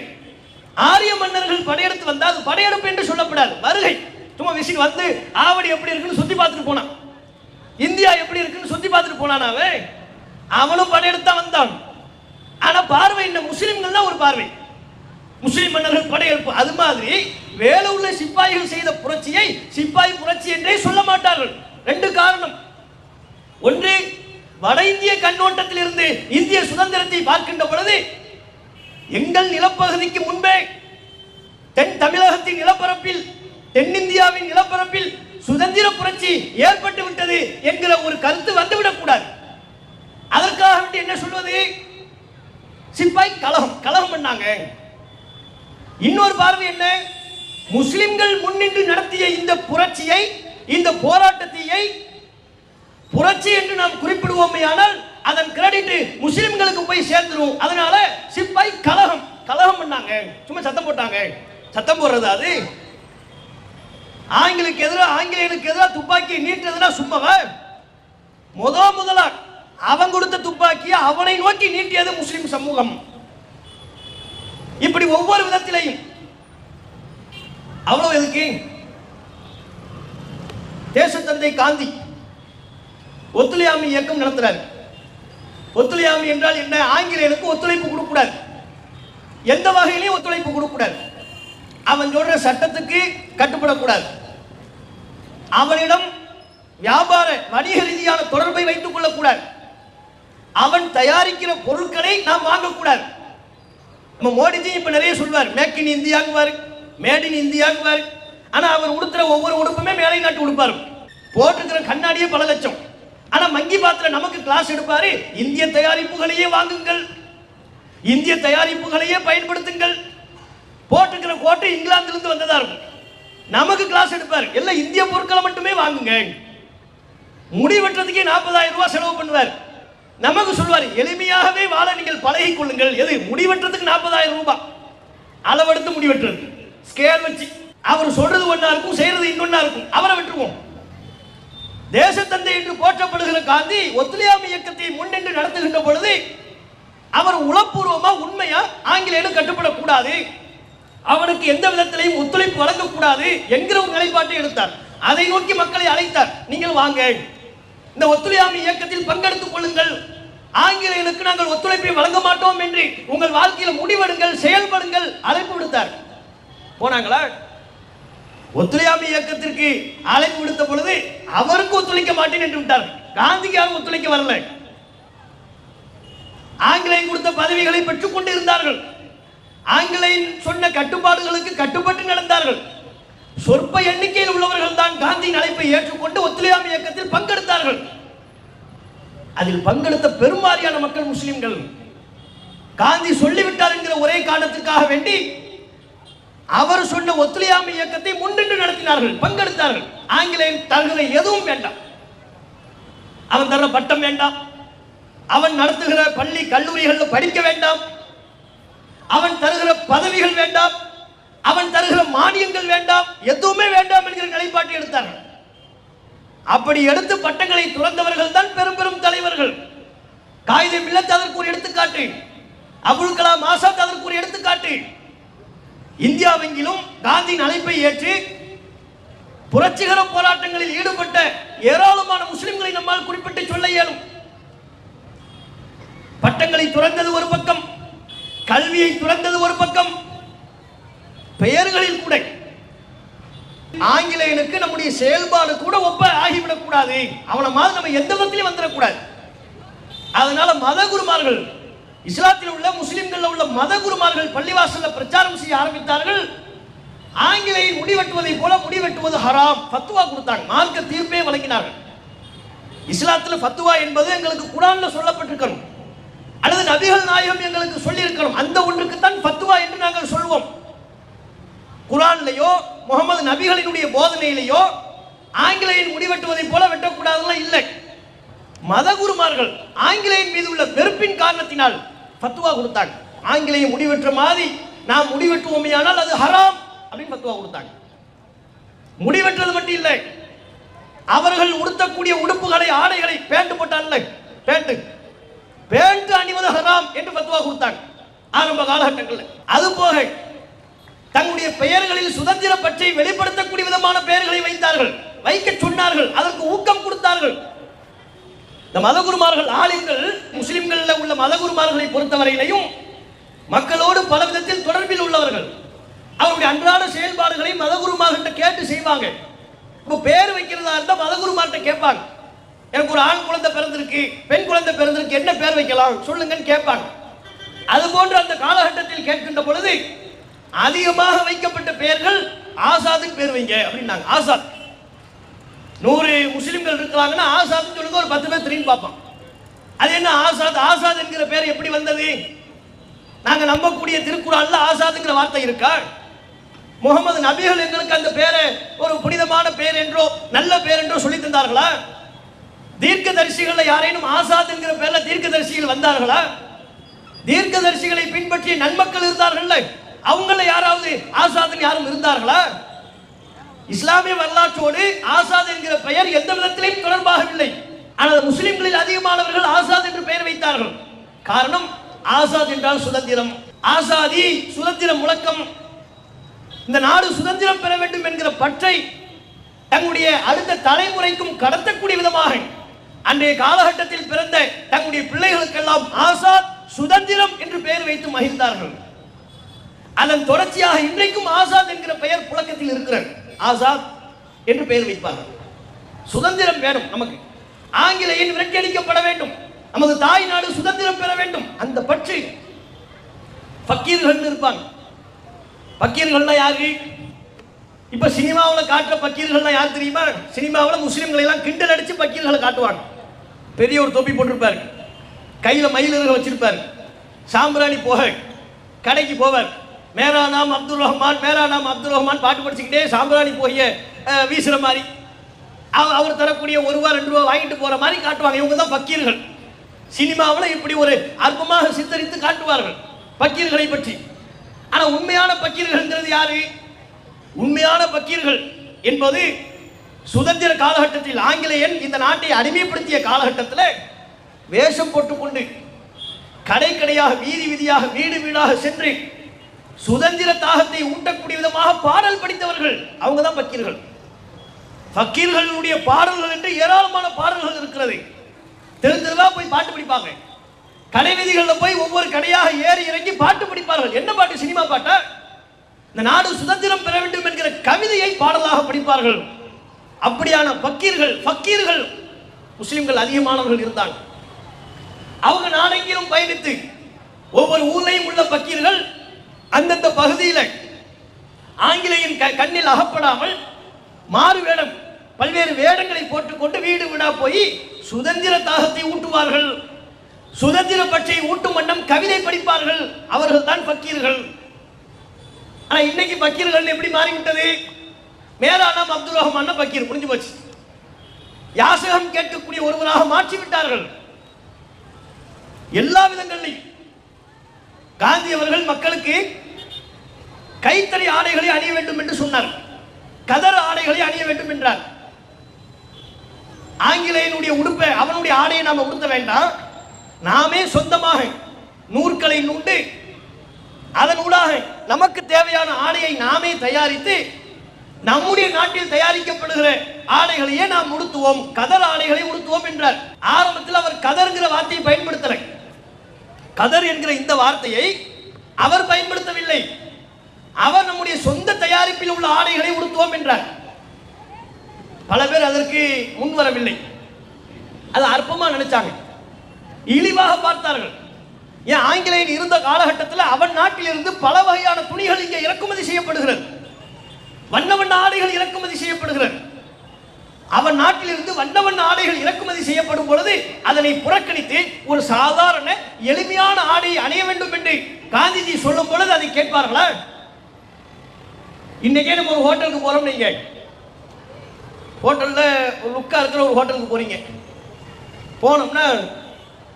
ஆரிய மன்னர்கள் படையெடுத்து வந்தா அது படையெடுப்பு என்று சொல்லப்படாது, வருகை. சும்மா விசிட் வந்து ஆவடி எப்படி இருக்குன்னு சுத்தி பார்த்துட்டு போனான், இந்தியா எப்படி இருக்குன்னு சுத்தி பார்த்துட்டு போனானாவே, அவனும் படையெடுத்தா வந்தான். ஆனா பார்வை என்ன? முஸ்லிம்கள் தான் ஒரு பார்வை. முஸ்லிம் மன்னர்கள் படையெடுப்பு. அது மாதிரி வேலூர்ல சிப்பாய்கள் செய்த புரட்சியை சிப்பாய் புரட்சி என்றே சொல்ல மாட்டார்கள். ரெண்டு காரணம். ஒன்று, வட இந்திய கண்ணோட்டத்தில் இருந்து இந்திய சுதந்திரத்தை பார்க்கின்ற பொழுது எங்கள் நிலப்பகுதிக்கு முன்பே தென் தமிழகத்தின் நிலப்பரப்பில் தென்னிந்தியாவின் நிலப்பரப்பில் சுதந்திர புரட்சி ஏற்பட்டு விட்டது என்கிற ஒரு கருத்து வந்துவிடக் கூடாது. அதற்காக என்ன சொல்வது? சிப்பாய் கலகம், கலகம் பண்ணாங்க. இன்னொரு பார்வை என்ன? முஸ்லிம்கள் முன்னின்று நடத்திய இந்த புரட்சியை, இந்த போராட்டத்தை புரட்சி என்று நாம் குறிப்பிடுவோமே, ஆனால் அதன் கிரெடிட் முஸ்லிம்களுக்கு போய் சேர்ந்துரும். அதனால சிப்பாய் கலகம், கலகம் பண்ணாங்க. சும்மா சத்தம் போட்டாங்க. சத்தம் போடுறது அது ஆங்கிலேயனுக்கு எதிராக துப்பாக்கியை நீட்டுறதுனா சும்மாவா? முதலா அவன் கொடுத்த துப்பாக்கியை அவனை நோக்கி நீட்டியது முஸ்லிம் சமூகம். இப்படி ஒவ்வொரு விதத்திலையும். அவ்வளவு எதுக்கு? தேசத்தந்தை காந்தி ஒத்துழையாமை இயக்கம் நடத்துறாரு. ஒத்துழையாமை என்றால் என்ன? ஆங்கிலேயனுக்கு ஒத்துழைப்பு கொடுக்கூடாது, எந்த வகையிலையும் ஒத்துழைப்பு கொடுக்கூடாது. அவன் சொல்ற சட்டத்துக்கு கட்டுப்படக்கூடாது. அவனிடம் வியாபார வணிக ரீதியான தொடர்பை வைத்துக் கொள்ளக்கூடாது. அவன் தயாரிக்கிற பொருட்களை நாம் வாங்கக்கூடாது. நம்ம மோடிஜி இப்ப நிறைய சொல்வார், மேக் இன் இந்தியாங்குவார், மேட் இன் இந்தியாங்குவார். ஆனா அவர் உடுத்துற ஒவ்வொரு உடுப்புமே மேலை நாட்டு உடுப்பாரு. போட்டுக்கிற கண்ணாடியே பல லட்சம். ஆனா மங்கி பாத்திர நமக்கு கிளாஸ் எடுப்பாரு, இந்திய தயாரிப்புகளையே வாங்குங்கள், இந்திய தயாரிப்புகளையே பயன்படுத்துங்கள். போட்டுக்கிற கோட்டை இங்கிலாந்திலிருந்து வந்ததா இருக்கும். நமக்கு கிளாஸ் எடுப்பார், எல்லாம் இந்திய பொருட்களை மட்டுமே வாங்குங்க. முடி வெட்டுறதுக்கே 40,000 ரூபாய் செலவு பண்ணுவார். நமக்கு சொல்வார், எளிமையாகவே வாழ நீங்கள் பழகிக் கொள்ளுங்கள். எது? முடி வெட்டுறதுக்கு 40,000 ரூபாய் அளவெடுத்து முடி வெட்டுறது, ஸ்கேல் வச்சு. அவர் சொல்றது ஒன்னா இருக்கும், செய்யறது இன்னொன்னா இருக்கும். அவரை விட்டுருவோம். தேசத்தந்தை என்று போற்றப்படுகிற காந்தி ஒத்துழையாமை இயக்கத்தை முன்னின்று நடத்துகின்ற பொழுது அவர் உளப்பூர்வமா உண்மையா ஆங்கிலேயனுக்கு கட்டுப்படக்கூடாது, அவனுக்கு எந்த விதத்திலையும் ஒத்துழைப்பு வழங்கக்கூடாது என்கிற ஒரு நிலைப்பாட்டை எடுத்தார். அதை நோக்கி மக்களை அழைத்தார், நீங்கள் வாங்க, இந்த ஒத்துழையாமை இயக்கத்தில் பங்கெடுத்துக் கொள்ளுங்கள், ஆங்கிலேயனுக்கு நாங்கள் ஒத்துழைப்பை வழங்க மாட்டோம் என்று உங்கள் வாழ்க்கையில் முடிவெடுங்கள், செயல்படுங்கள், அழைப்பு விடுத்தார். போனாங்களா? ஒத்துழையாமை இயக்கத்திற்கு அழைப்பு விடுத்த பொழுது அவருக்கு ஒத்துழைக்க மாட்டேன் என்று விட்டார். காந்திக்கு யாரும் ஒத்துழைக்க வரல. ஆங்கிலேயன் கொடுத்த பதவிகளை பெற்றுக் கொண்டு இருந்தார்கள். ஆங்கிலேயன் சொன்ன கட்டுப்பாடுகளுக்கு கட்டுப்பட்டு நடந்தார்கள். சொற்ப எண்ணிக்கையில் உள்ளவர்கள் தான் காந்தியின் அழைப்பை ஏற்றுக்கொண்டு ஒத்துழையாமை இயக்கத்தில் பங்கெடுத்தார்கள். அதில் பங்கெடுத்த பெரும்பாலான மக்கள் முஸ்லிம்கள். காந்தி சொல்லிவிட்டார் என்கிற ஒரே காரணத்துக்காக வேண்டி அவர் சொன்ன ஒத்துழையாமை இயக்கத்தை முன்னின்று நடத்தினார்கள், பங்கெடுத்தார்கள். ஆங்கிலேயன் தருகிற எதுவும் வேண்டாம், அவன் தர பட்டம் வேண்டாம், அவன் நடத்துகிற பள்ளி கல்லூரிகளில் படிக்க வேண்டாம், அவன் தருகிற பதவிகள் வேண்டாம், அவன் தருகிற மானியங்கள் வேண்டாம், எதுவுமே வேண்டாம் என்கிற நிலைப்பாட்டை எடுத்தார்கள். அப்படி எடுத்து பட்டங்களை துறந்தவர்கள் தான் பெரும் பெரும் தலைவர்கள். காயிதே மில்லத் அதற்கு ஒரு எடுத்துக்காட்டு, அபுல் கலாம் ஆசாத் அதற்கு ஒரு எடுத்துக்காட்டு. இந்தியாவெங்கிலும் காந்தியின் அழைப்பை ஏற்று புரட்சிகர போராட்டங்களில் ஈடுபட்ட ஏராளமான முஸ்லிம்களை நம்மால் குறிப்பிட்டு சொல்ல இயலும். பட்டங்களை துறந்தது ஒரு பக்கம், கல்வியை துறந்தது ஒரு பக்கம், பெயர்களில் கூட ஆங்கிலேயனுக்கு நம்முடைய செயல்பாடு கூட ஒப்ப ஆகிவிடக் கூடாது, அவனை மாதிரி நம்ம எந்த விதத்திலையும் வந்துடக்கூடாது. அதனால மத குருமார்கள், இஸ்லாத்தில் உள்ள முஸ்லிம்கள் உள்ள மத குருமார்கள் பள்ளிவாசல்ல பிரச்சாரம் செய்ய ஆரம்பித்தார்கள். ஆங்கிலேயன் முடிவெட்டுவதை போல முடிவெட்டுவது ஹராம், ஃபத்வா கொடுத்தாங்க, மார்க்க தீர்ப்பே வழங்கினார்கள். இஸ்லாத்தில் ஃபத்வா என்பது எங்களுக்கு குர்ஆன்ல சொல்லப்பட்டிருக்கணும், அல்லது நபிகள் நாயகம் எங்களுக்கு சொல்லி இருக்கணும். அந்த ஒன்றுக்கு தான் ஃபத்வா என்று நாங்கள் சொல்வோம். குர்ஆன்லயோ முகமது நபிகளினுடைய போதனையிலேயோ ஆங்கிலேயன் முடிவெட்டுவதை போல வெட்டக்கூடாதுலாம் இல்லை. மதகுருமார்கள் ஆங்கிலேயன் மீது உள்ள வெறுப்பின் காரணத்தினால் ஃபத்வா கொடுத்தாங்க. ஆங்கிலேயன் முடிவெற்ற மாதிரி நாம் முடிவெட்டுவோமையானால் அது ஹராம் அப்படின்னு ஃபத்வா கொடுத்தாங்க. முடிவெற்றது மட்டும் இல்லை, அவர்கள் உடுத்தக்கூடிய உடுப்புகளை, ஆடைகளை, பேண்ட் போட்டான்ல, பேண்ட் அணிவது ஹராம் என்று ஃபத்வா கொடுத்தாங்க ஆரம்ப காலகட்டங்களில். அது போக தங்களுடைய பெயர்களில் சுதந்திர பற்றை வெளிப்படுத்தக்கூடிய விதமான பெயர்களை வைத்தார்கள், வைக்க சொன்னார்கள், அதற்கு ஊக்கம் கொடுத்தார்கள். இந்த மதகுருமார்கள், ஆலிம்கள், முஸ்லிம்களில் உள்ள மதகுருமார்களை பொறுத்தவரையிலையும் மக்களோடு பல விதத்தில் தொடர்பில் உள்ளவர்கள். அவருடைய அன்றாட செயல்பாடுகளை மதகுருமார்கிட்ட கேட்டு செய்வாங்க. இப்போ பேர் வைக்கிறதா இருந்தால் மதகுருமார்கிட்ட கேட்பாங்க, எனக்கு ஒரு ஆண் குழந்தை பிறந்திருக்கு, பெண் குழந்தை பிறந்திருக்கு, என்ன பேர் வைக்கலாம் சொல்லுங்கன்னு கேட்பாங்க. அது போன்ற அந்த காலகட்டத்தில் கேட்கின்ற பொழுது அதிகமாக வைக்கப்பட்ட பெயர்கள் ஆசாதுக்கு பேர் வைங்க அப்படின்னாங்க. ஆசாத் 100 முஸ்லிம்கள் இருக்கிறாங்கன்னா ஆசாத்னு சொல்லுங்க, ஒரு 10 பேர் திரும்பி பார்ப்போம். அது என்ன ஆசாத்? ஆசாத் என்கிற பேர் எப்படி வந்தது? நாங்க நம்பக்கூடிய திருக்குறான்ல ஆசாத்ங்கிற வார்த்தை இருக்கா? முகமது நபிகள் எங்களுக்கு அந்த பேரை ஒரு புனிதமான பேர் என்றோ நல்ல பேர் என்றோ சொல்லி தந்தார்களா? தீர்க்கதரிசிகள் யாரேனும் ஆசாத் என்கிற பேர்ல தீர்க்கதரிசிகள் வந்தார்களா? தீர்க்கதரிசிகளை பின்பற்றிய நன்மக்கள் இருந்தார்கள், அவங்கள யாராவது ஆசாத் யாரும் இருந்தார்களா? இஸ்லாமிய வரலாற்றோடு ஆசாத் என்கிற பெயர் எந்த விதத்திலையும் தொடர்பாகவில்லை. ஆனால் முஸ்லிம்களில் அதிகமானவர்கள் ஆசாத் என்று பெயர் வைத்தார்கள். காரணம், ஆசாத் என்றால் சுதந்திரம், ஆசாதி சுதந்திர முழக்கம், இந்த நாடு சுதந்திரம் பெற வேண்டும் என்கிற பற்றை தங்களுடைய அடுத்த தலைமுறைக்கும் கடத்தக்கூடிய விதமாக அன்றைய காலகட்டத்தில் பிறந்த தங்களுடைய பிள்ளைகளுக்கெல்லாம் ஆசாத் சுதந்திரம் என்று பெயர் வைத்து மகிழ்ந்தார்கள். அதன் தொடர்ச்சியாக இன்றைக்கும் ஆசாத் என்கிற பெயர் புழக்கத்தில் இருக்கிறது. ஆசாத் என்று பெயர் வைப்பார்கள். சுதந்திரம் வேணும் நமக்கு, ஆங்கிலேயன் விரட்டியடிக்கப்பட வேண்டும், நமது தாய் நாடு சுதந்திரம் பெற வேண்டும், அந்த பற்றி பக்கீர்கள் இருப்பாங்க. பக்கீர்கள்னா யாரு? இப்ப சினிமாவில் காட்டுற பக்கீர்கள்னா யார் தெரியுமா? சினிமாவில் முஸ்லிம்களை எல்லாம் கிண்டல் அடிச்சு பக்கீர்களை காட்டுவாங்க. பெரிய ஒரு தொப்பி போட்டிருப்பாரு, கையில மயிலிறகு வச்சிருப்பாரு, சாம்பிராணி போக கடைக்கு போவார், மேரா நாம் அப்துல் ரஹ்மான், மேரா நாம் அப்துல் ரஹ்மான் பாட்டு படிச்சுக்கிட்டே சாம்பிராணி போய் வீசுற மாதிரி, அவர் தரக்கூடிய ₹1 ₹2 வாங்கிட்டு போற மாதிரி காட்டுவாங்க. இவங்க தான் பக்கீர்கள். சினிமாவில் இப்படி ஒரு அற்பமாக சித்தரித்து காட்டுவார்கள் பக்கீர்களை பற்றி. ஆனா உண்மையான பக்கீர்கள்ங்கிறது யாரு? உண்மையான பக்கீர்கள் என்பது சுதந்திர காலகட்டத்தில் ஆங்கிலேயன் இந்த நாட்டை அடிமைப்படுத்திய காலகட்டத்தில் வேஷம் போட்டுக்கொண்டு கடை கடையாக, வீதி வீதியாக, வீடு வீடாக சென்று சுதந்திர தாகத்தை ஊட்டக்கூடிய விதமாக பாடல் படித்தவர்கள், அவங்க தான் பக்கீர்கள். பக்கீர்களுடைய பாடல்கள் என்று ஏராளமான பாடல்கள் இருக்கிறது. தெருவா போய் பாட்டு படிப்பாங்க, கடை வீதிகளில் போய் ஒவ்வொரு கடையாக ஏறி இறங்கி பாட்டு படிப்பார்கள். என்ன பாட்டு? சினிமா பாட்டா? இந்த நாடு சுதந்திரம் பெற வேண்டும் என்கிற கவிதையை பாடலாக படிப்பார்கள். அப்படியான ஃபக்கீர்கள் முஸ்லிம்கள் அதிகமானவர்கள் இருந்தாங்க. அவங்க நாடெங்கிலும் பயணித்து ஒவ்வொரு ஊர்லையும் உள்ள ஃபக்கீர்கள் அந்தந்த பகுதியில் ஆங்கிலேயின் கண்ணில் அகப்படாமல் மாறு வேடம் பல்வேறு வேடங்களை போட்டுக்கொண்டு வீடு வீடா போய் சுதந்திர தாகத்தை ஊட்டுவார்கள். சுதந்திர பட்சியை ஊட்டும் வண்ணம் கவிதை படிப்பார்கள். அவர்கள் தான் ஃபக்கீர்கள். ஆனா இன்னைக்கு ஃபக்கீர்கள் எப்படி மாறிவிட்டது? மேலானாம் அப்துல் ரஹ்மான் ஃபக்கீர், புரிஞ்சு போச்சு. யாசகம் கேட்கக்கூடிய ஒருவராக மாற்றி விட்டார்கள். எல்லா விதங்களிலும் காந்தி அவர்கள் மக்களுக்கு கைத்தறி ஆடைகளை அணிய வேண்டும் என்று சொன்னார். கதர் ஆடைகளை அணிய வேண்டும் என்றார். ஆங்கிலேயனுடைய உடுப்பை அவனுடைய ஆடையை நாம உடுத்த வேண்டாம், நாமே சொந்தமாக நூற்களை நூண்டு அதனூடாக நமக்கு தேவையான ஆடையை நாமே தயாரித்து நம்முடைய நாட்டில் தயாரிக்கப்படுகிற ஆடைகளையே நாம் உடுத்துவோம், கதர் ஆடைகளை உடுத்துவோம் என்றார். ஆரம்பத்தில் அவர் கதர்ங்கிற வார்த்தையை பயன்படுத்தல. கதர் என்கிற இந்த வார்த்தையை அவர் பயன்படுத்தவில்லை. அவர் நம்முடைய சொந்த தயாரிப்பில் உள்ள ஆடைகளை உடுத்துவோம் என்றார். பல பேர் அதற்கு முன் வரவில்லை. அது அற்பமா நினைச்சாங்க, இழிவாக பார்த்தார்கள். ஏன் ஆங்கிலேயன் இருந்த காலகட்டத்தில் அவன் நாட்டில் இருந்து பல வகையான துணிகள் இங்கே இறக்குமதி செய்யப்படுகிறது, வண்ண வண்ண ஆடைகள் இறக்குமதி செய்யப்படுகிறது. அவன் நாட்டில் இருந்து வண்ண வண்ண ஆடைகள் இறக்குமதி செய்யப்படும் பொழுது அதனை புறக்கணித்து ஒரு சாதாரண எளிமையான ஆடையை அணிய வேண்டும் என்று காந்திஜி சொல்லும் பொழுது அதை கேட்பார்களா? இன்னைக்கே நம்ம ஒரு ஹோட்டலுக்கு போறோம், நீங்க ஹோட்டல்ல ஒரு லுக்கா இருக்கிற ஒரு ஹோட்டலுக்கு போறீங்க. போனோம்னா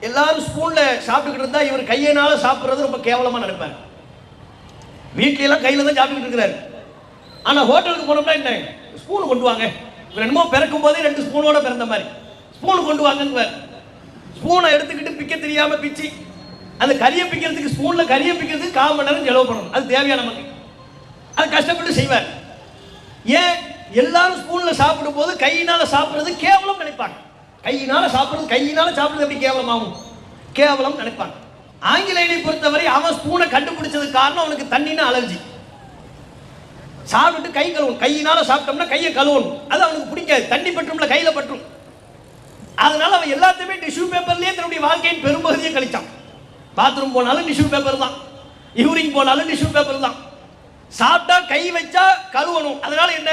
எல்லாரும் ஸ்பூன்ல சாப்பிட்டுக்கிட்டு இருந்தா இவர் கையினால சாப்பிட்றது ரொம்ப கேவலமா நினைப்பார். வீட்ல எல்லாம் கையில தான் சாப்பிட்டுக்கிட்டு இருக்கிறாரு. ஆனா ஹோட்டலுக்கு போனோம்னா என்ன, ஸ்பூன் கொண்டு வாங்க, என்னமோ பிறக்கும் போதே 2 ஸ்பூனோட பிறந்த மாதிரி ஸ்பூன் கொண்டு வாங்க. ஸ்பூனை எடுத்துக்கிட்டு பிக்க தெரியாம பிச்சு அந்த கறியை பிக்கிறதுக்கு ஸ்பூன்ல கறியை பிக்கிறதுக்கு 1/4 மணி நேரம் செலவு பண்ணணும். அது தேவையான நமக்கு, அது கஷ்டப்பட்டு செய்வார். ஏன் எல்லாரும் ஸ்பூன்ல சாப்பிடும் போது கையினால சாப்பிடுறது கேவலம் நினைப்பாங்க. கையினால சாப்பிடுறது எப்படி கேவலமாகும்? கேவலம் நினைப்பாங்க. ஆங்கிலேயனை பொறுத்தவரை அவன் ஸ்பூனை கண்டுபிடிச்சதுக்கு காரணம் அவனுக்கு தண்ணின்னு அலர்ஜி. சாப்பிட்டு கை கழுவணும், கையினால சாப்பிட்டோம்னா கையை கழுவணும், அது அவனுக்கு பிடிக்காது. தண்ணி பற்றும்ல, கையில பற்றும். அதனால அவன் எல்லாத்தையுமே டிஷ்யூ பேப்பர்லயே தன்னுடைய வாழ்க்கையின் பெரும்பகுதியை கழிச்சான். பாத்ரூம் போனாலும் டிஷ்யூ பேப்பர் தான், யூரின் போனாலும் டிஷ்யூ பேப்பர் தான். சாப்பிட்டா கை வச்சா கழுவணும். அதனால என்ன,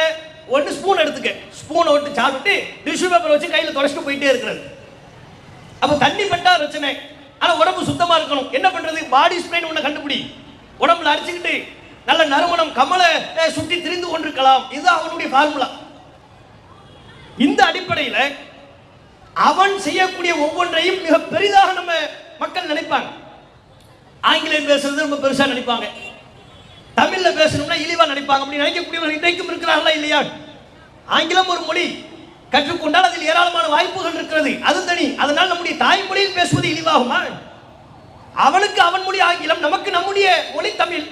ஒன்று ஸ்பூன் எடுத்துக்க, ஸ்பூனை விட்டு சாப்பிட்டு டிஷ்யூ பேப்பர் வச்சு கையில் தொடச்சிட்டு போயிட்டே இருக்கிறது. அப்போ தண்ணி பட்டா பிரச்சனை. ஆனால் உடம்பு சுத்தமாக இருக்கணும். என்ன பண்றது? பாடி ஸ்ப்ரேன்னு ஒன்று கண்டுபிடி, உடம்புல அடிச்சுக்கிட்டு நல்ல நறுமணம் கமலை சுற்றி திரிந்து கொண்டிருக்கலாம். இதுதான் அவனுடைய ஃபார்முலா. இந்த அடிப்படையில் அவன் செய்யக்கூடிய ஒவ்வொன்றையும் மிக பெரிதாக நம்ம மக்கள் நினைப்பாங்க. ஆங்கிலம் பேசுறது ரொம்ப பெருசா நினைப்பாங்க, தமிழ்ல பேசணும்னா இழிவா நினைப்பாங்க. அப்படி நினைக்கக்கூடியவர்கள் இன்றைக்கும் இருக்கிறார்களா இல்லையா? ஆங்கிலம் ஒரு மொழி, கற்றுக்கொண்டால் அதில் ஏராளமான வாய்ப்புகள் இருக்கிறது, அது தனி. அதனால் நம்முடைய தாய்மொழியில் பேசுவது இழிவாகுமா? அவனுக்கு அவன் மொழி ஆங்கிலம், நமக்கு நம்முடைய மொழி தமிழ்.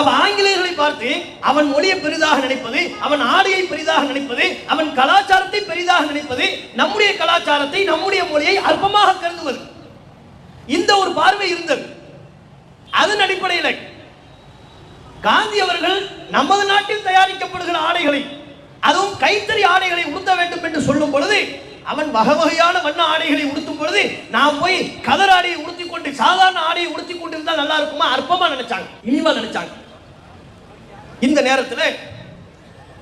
அவ ஆங்கிலேயர்களை பார்த்து அவன் மொழியை பெரிதாக நினைப்பது, அவன் ஆடையை பெரிதாக நினைப்பது, அவன் கலாச்சாரத்தை பெரிதாக நினைப்பது, நம்முடைய கலாச்சாரத்தை நம்முடைய மொழியை அற்பமாக கருதுவது, இந்த ஒரு பார்வை இருந்தது. அதன் அடிப்படையில் காந்தி அவர்கள் நமது நாட்டில் தயாரிக்கப்படுகிற ஆடைகளை, அதுவும் கைத்தறி ஆடைகளை உடுத்த வேண்டும் என்று சொல்லும் பொழுது, அவன் வகை வகையான வண்ண ஆடைகளை உடுத்தும் பொழுது நாம் போய் கதர் ஆடையை உடுத்திக் கொண்டு சாதாரண ஆடையை உடுத்திக் கொண்டு இருந்தால் நல்லா இருக்குமா? அற்பமா நினைச்சாங்க, இனிமா நினைச்சாங்க. இந்த நேரத்தில்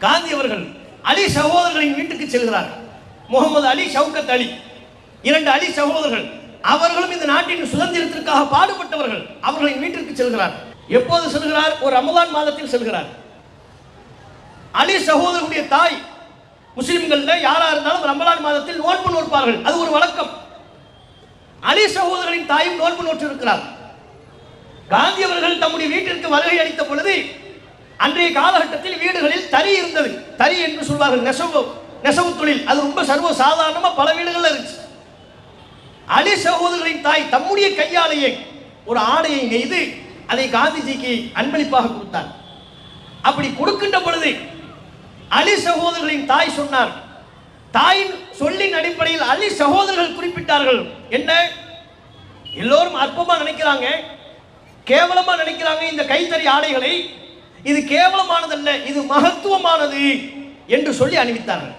காந்தி அவர்கள் அலி சகோதரர்களின் வீட்டுக்கு செல்கிறார். முகமது அலி, ஷவுகத் அலி, 2 அலி சகோதரர்கள். அவர்களும் இந்த நாட்டின் சுதந்திரத்திற்காக பாடுபட்டவர்கள். அவர்களின் வீட்டிற்கு செல்கிறார். எப்போது செல்கிறார்? ஒரு ரமலான் மாதத்தில் செல்கிறார். அலி சகோதரருடைய தாய், முஸ்லிம்கள்ல யாரா இருந்தாலும் ரமலான் மாதத்தில் நோன்பு நோற்பார்கள், அது ஒரு வழக்கம். அலி சகோதரரின் தாயும் நோன்பு நோற்று இருக்கிறார். காந்தி அவர்கள் தம்முடைய வீட்டிற்கு வருகை அளித்த பொழுது அன்றைய காலகட்டத்தில் வீடுகளில் தறி இருந்தது. தறி என்று சொல்வார்கள், நெசவு தொழில். அது ரொம்ப சர்வ சாதாரணமா பல வீடுகள்ல இருந்துச்சு. அலி சகோதரரின் தாய் தம்முடைய கையாலேயே ஒரு ஆடையை நெய்து அதை காந்திஜிக்கு அன்பளிப்பாக கொடுத்தார். அப்படி கொடுக்கின்ற பொழுது அலி சகோதரர்களின் தாய் சொன்னார், தாயின் சொல்லின் அடிப்படையில் அலி சகோதரர்கள் குறிப்பிட்டார்கள், என்ன எல்லோரும் அற்பமா நினைக்கிறாங்க, கேவலமா நினைக்கிறாங்க இந்த கைத்தறி ஆடைகளை. இது கேவலமானதல்ல, இது மகத்துவமானது என்று சொல்லி அணிவித்தார்கள்.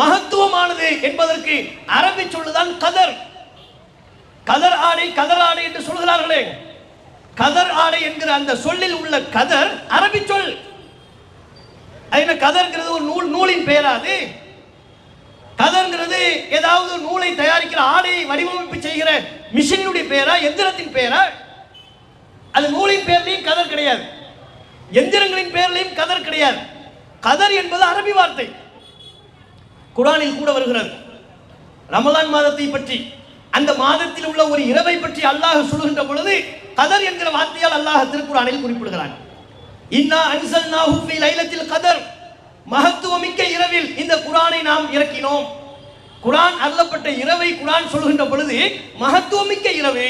மகத்துவமானது என்பதற்கு அரபி சொல்லுதான் கதர். கதர் ஆடை, கதர் ஆடை என்று சொல்கிறார்களே, கதர் ஆடை என்கிற அந்த சொல்லில் உள்ள கதர் அரபி சொல். என்ன கதர்ங்கிறது ஒரு நூலின் பெயராது? கதர்ங்கிறது ஏதாவது நூலை தயாரிக்கிற ஆடையை வடிவமைப்பு செய்கிற மிஷினுடைய பெயரா, எந்திரத்தின் பெயரா? அது நூலின் பெயர்லையும் கதர் கிடையாது, எந்திரங்களின் பெயர்லையும் கதர் கிடையாது. கதர் என்பது அரபி வார்த்தை. குர்ஆனில் கூட வருகிறது. ரமலான் மாதத்தை பற்றி, அந்த மாதத்தில் உள்ள ஒரு இரவை பற்றி அல்லாஹ் சொல்கின்ற பொழுது கதர் என்கிற வார்த்தையால் அல்லாஹ் திருக்குர்ஆனில் குறிப்பிடுகிறான். இன்னா அன்ஸல்நாஹு ஃபீ லைலத்தில் கதர், மகத்துவமிக்க இரவில் இந்த குர்ஆனை நாம் இறக்கினோம். குர்ஆன் அருளப்பட்ட இரவை குர்ஆன் சொல்கின்ற பொழுது மகத்துவமிக்க இரவு.